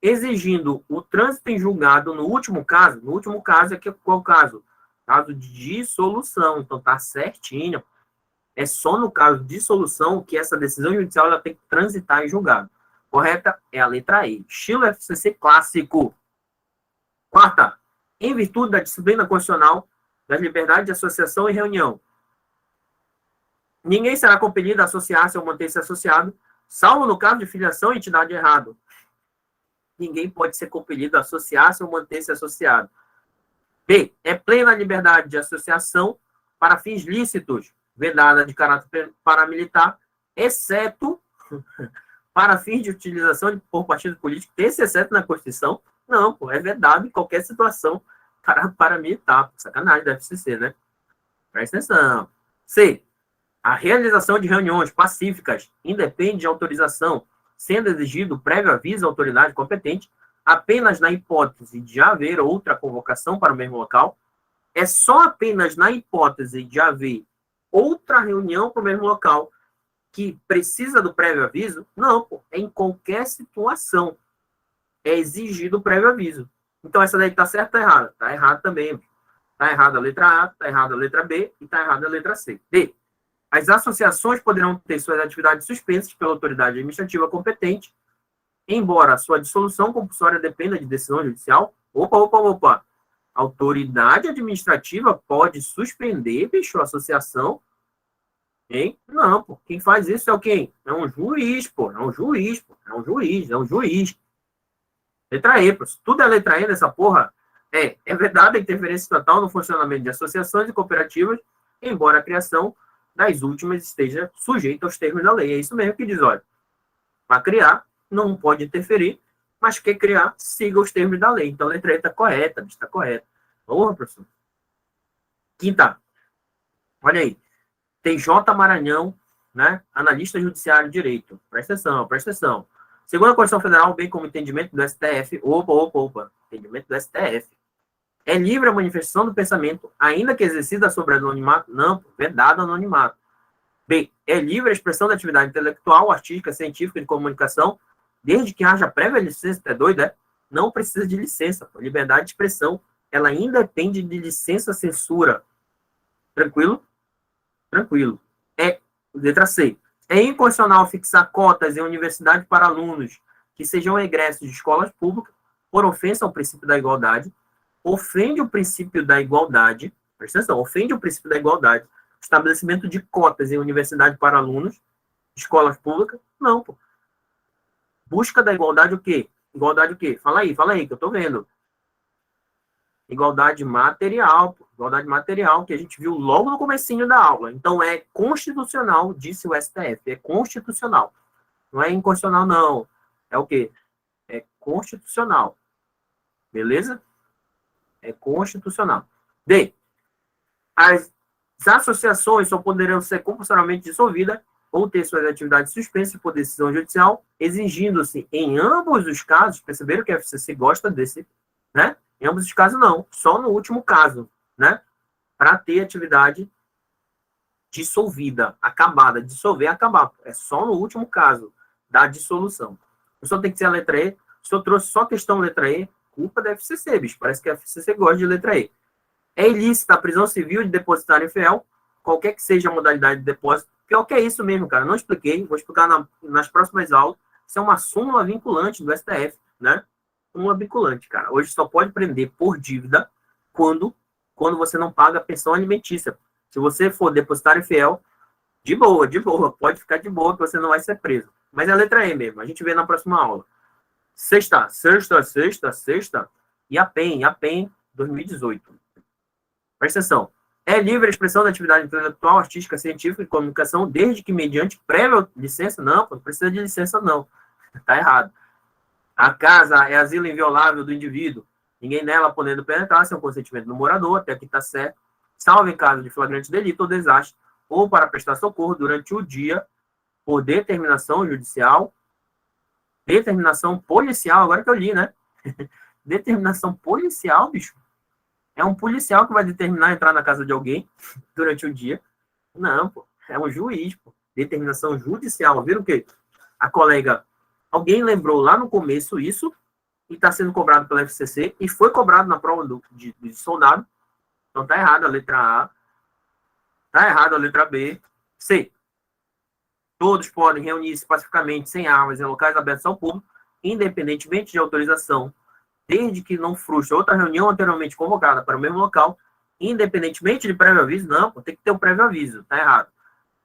exigindo o trânsito em julgado no último caso é qual caso? Caso de dissolução, então tá certinho. É só no caso de dissolução que essa decisão judicial ela tem que transitar em julgado. Correta é a letra E. Estilo FCC clássico. Quarta, em virtude da disciplina constitucional das liberdades de associação e reunião, ninguém será compelido a associar-se ou manter-se associado, salvo no caso de filiação e entidade errado. Ninguém pode ser compelido a associar-se ou manter-se associado. B. É plena liberdade de associação para fins lícitos, vedada de caráter paramilitar, exceto para fins de utilização por partido político. Tem esse exceto na Constituição? Não, pô, é vedado em qualquer situação paramilitar. Sacanagem da FCC, né? Presta atenção. C. A realização de reuniões pacíficas independe de autorização, sendo exigido prévio aviso à autoridade competente, apenas na hipótese de haver outra convocação para o mesmo local. É só apenas na hipótese de haver outra reunião para o mesmo local que precisa do prévio aviso? Não, pô, é em qualquer situação. É exigido o prévio aviso. Então, essa daí está certa ou errada? Está errada também. Está errada a letra A, está errada a letra B e está errada a letra C. D. As associações poderão ter suas atividades suspensas pela autoridade administrativa competente, embora a sua dissolução compulsória dependa de decisão judicial. Opa. A autoridade administrativa pode suspender, bicho, a associação. Hein? Não, pô. Quem faz isso é o quem? É um juiz, pô. É um juiz. Letra E, pô. Tudo é letra E nessa porra. É vedada a interferência total no funcionamento de associações e cooperativas, embora a criação das últimas esteja sujeita aos termos da lei. É isso mesmo que diz, olha, para criar, não pode interferir, mas quer criar, siga os termos da lei. Então, a letra E está correta, está correta. Porra, professor. Quinta, olha aí. TJ Maranhão, né? Analista judiciário de direito. Presta atenção, presta atenção. Segundo a Constituição Federal, bem como entendimento do STF, entendimento do STF, é livre a manifestação do pensamento, ainda que exercida sobre anonimato? Não, vedado anonimato. B, é livre a expressão da atividade intelectual, artística, científica, de comunicação, desde que haja prévia licença. É doido, é? Não precisa de licença. Liberdade de expressão, ela independe de licença, censura. Tranquilo? Tranquilo. Letra C. É inconstitucional fixar cotas em universidade para alunos que sejam egressos de escolas públicas por ofensa ao princípio da igualdade, ofende o princípio da igualdade, presta atenção, ofende o princípio da igualdade, estabelecimento de cotas em universidade para alunos de escolas públicas, não, pô. Busca da igualdade o quê? Igualdade o quê? Fala aí, que eu tô vendo. Igualdade material, pô. Igualdade material, que a gente viu logo no comecinho da aula. Então, é constitucional, disse o STF, é constitucional. Não é inconstitucional, não. É o quê? É constitucional. Beleza? É constitucional. D. As associações só poderão ser compulsoriamente dissolvidas ou ter suas atividades suspensas por decisão judicial, exigindo-se em ambos os casos, perceberam que a FCC gosta desse, né? Em ambos os casos, não. Só no último caso, né? Para ter atividade dissolvida, acabada. Dissolver, acabar. É só no último caso da dissolução. O senhor tem que ser a letra E. O senhor trouxe só questão letra E, culpa da FCC, bicho. Parece que a FCC gosta de letra E. É ilícita a prisão civil de depositário infiel, qualquer que seja a modalidade de depósito. Pior que é isso mesmo, cara. Não expliquei, vou explicar nas próximas aulas. Isso é uma súmula vinculante do STF, né? Súmula vinculante, cara. Hoje só pode prender por dívida quando você não paga a pensão alimentícia. Se você for depositário infiel, de boa, pode ficar de boa que você não vai ser preso. Mas é a letra E mesmo, a gente vê na próxima aula. Sexta. E a PEN 2018. Presta atenção. É livre a expressão da atividade intelectual, artística, científica e comunicação, desde que mediante prévia licença? Não precisa de licença, não. Está errado. A casa é asilo inviolável do indivíduo. Ninguém nela podendo penetrar sem o consentimento do morador, até aqui está certo, salvo em caso de flagrante delito ou desastre, ou para prestar socorro durante o dia, por determinação judicial, determinação policial, agora que eu li, né? Determinação policial, bicho. É um policial que vai determinar entrar na casa de alguém durante o dia. Não, pô. É um juiz, pô. Determinação judicial. Viram o quê? A colega, alguém lembrou lá no começo isso, e está sendo cobrado pela FCC, e foi cobrado na prova de soldado. Então tá errado a letra A. Tá errado a letra B. C. Todos podem reunir-se pacificamente sem armas em locais abertos ao público, independentemente de autorização, desde que não frustre outra reunião anteriormente convocada para o mesmo local, independentemente de prévio aviso. Não, tem que ter um prévio aviso. Tá errado.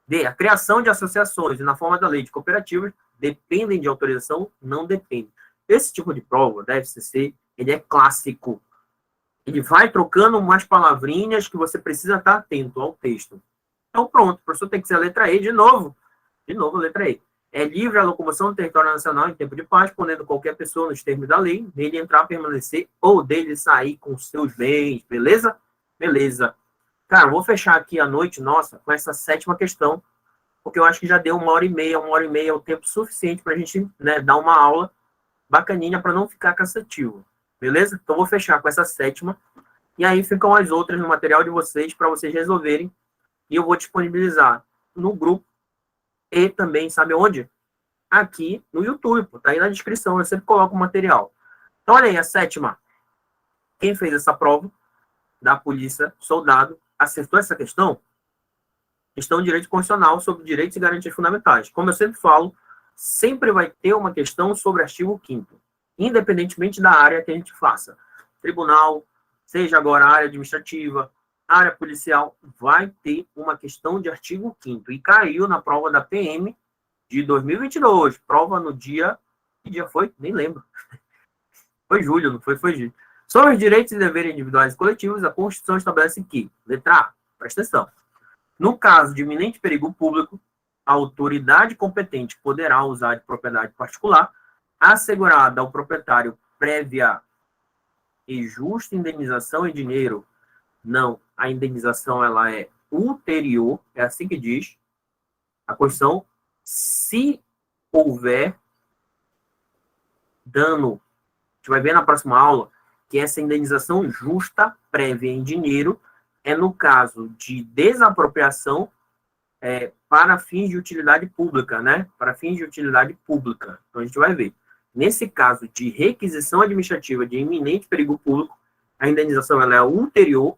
D. A criação de associações, na forma da lei de cooperativas, dependem de autorização? Não depende. Esse tipo de prova da FCC, ele é clássico. Ele vai trocando umas palavrinhas que você precisa estar atento ao texto. Então, pronto, o professor tem que ser a letra E de novo. De novo, a letra E. É livre a locomoção do território nacional em tempo de paz, podendo qualquer pessoa, nos termos da lei, dele entrar, permanecer ou dele sair com seus bens. Beleza? Beleza. Cara, vou fechar aqui a noite, nossa, com essa sétima questão, porque eu acho que já deu 1h30 é o tempo suficiente para a gente, né, dar uma aula bacaninha para não ficar cansativo. Beleza? Então, vou fechar com essa sétima. E aí ficam as outras no material de vocês para vocês resolverem. E eu vou disponibilizar no grupo e também, sabe onde? Aqui no YouTube. Pô, tá aí na descrição. Eu sempre coloco o material. Então, olha aí, a sétima. Quem fez essa prova da polícia, soldado, acertou essa questão? Questão de direito constitucional sobre direitos e garantias fundamentais. Como eu sempre falo, sempre vai ter uma questão sobre artigo 5º, independentemente da área que a gente faça. Tribunal, seja agora área administrativa, área policial, vai ter uma questão de artigo 5º. E caiu na prova da PM de 2022. Prova no dia... Que dia foi? Nem lembro. Foi julho, não foi? Foi julho. Sobre os direitos e deveres individuais e coletivos, a Constituição estabelece que, letra A, presta atenção, no caso de iminente perigo público, a autoridade competente poderá usar de propriedade particular, assegurada ao proprietário prévia e justa indenização em dinheiro. Não, a indenização ela é ulterior, é assim que diz a Constituição, se houver dano. A gente vai ver na próxima aula que essa indenização justa prévia em dinheiro é no caso de desapropriação para fins de utilidade pública, né? Para fins de utilidade pública. Então, a gente vai ver. Nesse caso de requisição administrativa de iminente perigo público, a indenização ela é ulterior,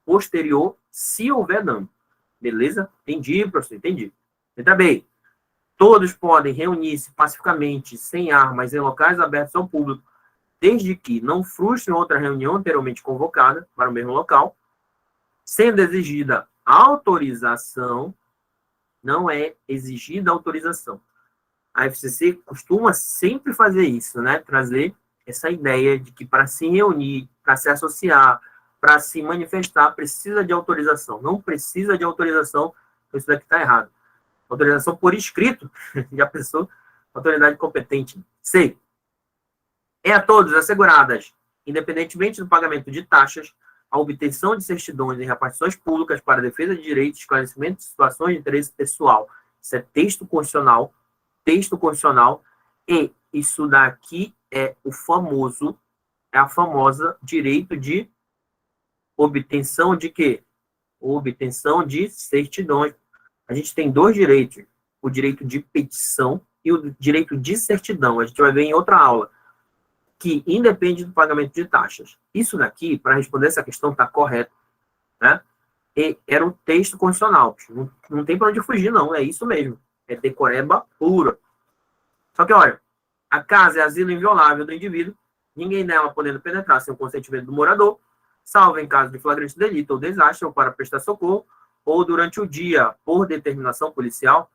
posterior, se houver dano. Beleza? Entendi, professor, entendi. Letra B. Todos podem reunir-se pacificamente, sem armas, em locais abertos ao público, desde que não frustrem outra reunião anteriormente convocada para o mesmo local, sendo exigida autorização, não é exigida autorização. A FCC costuma sempre fazer isso, né? Trazer essa ideia de que para se reunir, para se associar, para se manifestar, precisa de autorização. Não precisa de autorização, isso daqui está errado. Autorização por escrito, já pensou? Autoridade competente. C. É a todos asseguradas, independentemente do pagamento de taxas, a obtenção de certidões e repartições públicas para defesa de direitos, esclarecimento de situações de interesse pessoal. Isso é texto constitucional, e isso daqui é a famosa direito de obtenção de quê? Obtenção de certidões. A gente tem dois direitos, o direito de petição e o direito de certidão. A gente vai ver em outra aula, que independe do pagamento de taxas. Isso daqui, para responder essa questão, está correto, né? E era um texto constitucional. Não tem para onde fugir, não. É isso mesmo. É decoreba pura. Só que, olha, a casa é asilo inviolável do indivíduo, ninguém nela podendo penetrar sem o consentimento do morador, salvo em caso de flagrante delito ou desastre, ou para prestar socorro, ou durante o dia, por determinação policial.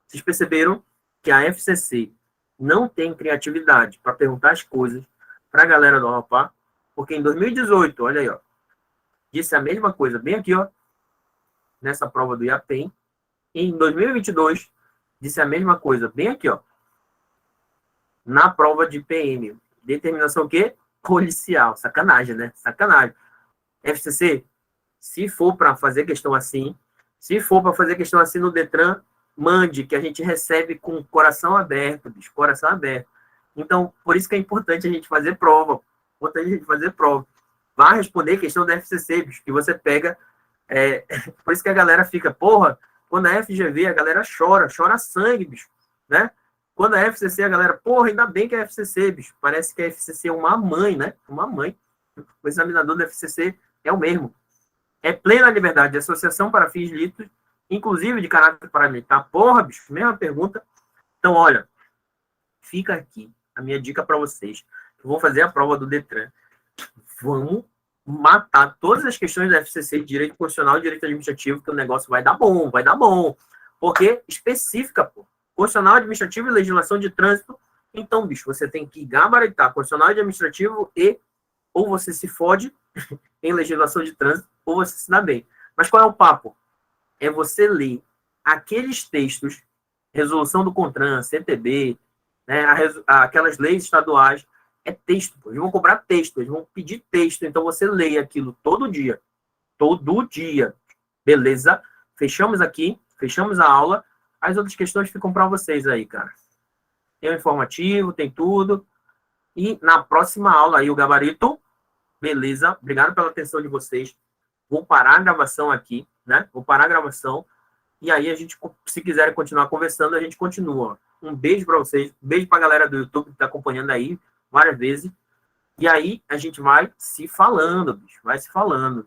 Vocês perceberam que a FCC não tem criatividade para perguntar as coisas para a galera do Amapá, porque em 2018, olha aí, ó, disse a mesma coisa, bem aqui, ó, nessa prova do IAPEM, e em 2022, disse a mesma coisa, bem aqui, ó, na prova de PM. Determinação o quê? Policial. Sacanagem, né? Sacanagem. FCC, se for para fazer questão assim, no Detran, mande, que a gente recebe com coração aberto, bicho, coração aberto. Então, por isso que é importante a gente fazer prova. Vai responder questão da FCC, bicho, que você pega. Por isso que a galera fica, porra, quando a FGV, a galera chora sangue, bicho, né? Quando a FCC, a galera, porra, ainda bem que é a FCC, bicho. Parece que a FCC é uma mãe, né? Uma mãe. O examinador da FCC é o mesmo. É plena liberdade de associação para fins lícitos, inclusive de caráter paramilitar. Porra, bicho, mesma pergunta. Então, olha, fica aqui a minha dica para vocês. Eu vou fazer a prova do Detran. Vamos matar todas as questões da FCC, direito constitucional e direito administrativo, que o negócio vai dar bom. Porque específica, pô. Constitucional, administrativo e legislação de trânsito. Então, bicho, você tem que gabaritar constitucional e administrativo e ou você se fode em legislação de trânsito ou você se dá bem. Mas qual é o papo? É você ler aqueles textos, resolução do CONTRAN, CTB, né, aquelas leis estaduais, é texto, pô. Eles vão cobrar texto, eles vão pedir texto, então você lê aquilo todo dia, beleza? Fechamos aqui, fechamos a aula, as outras questões ficam para vocês aí, cara. Tem o informativo, tem tudo, e na próxima aula aí o gabarito, beleza? Obrigado pela atenção de vocês. Vou parar a gravação aqui, né? E aí a gente, se quiserem continuar conversando, a gente continua. Um beijo para vocês, beijo para a galera do YouTube que está acompanhando aí várias vezes. E aí a gente vai se falando, bicho, vai se falando.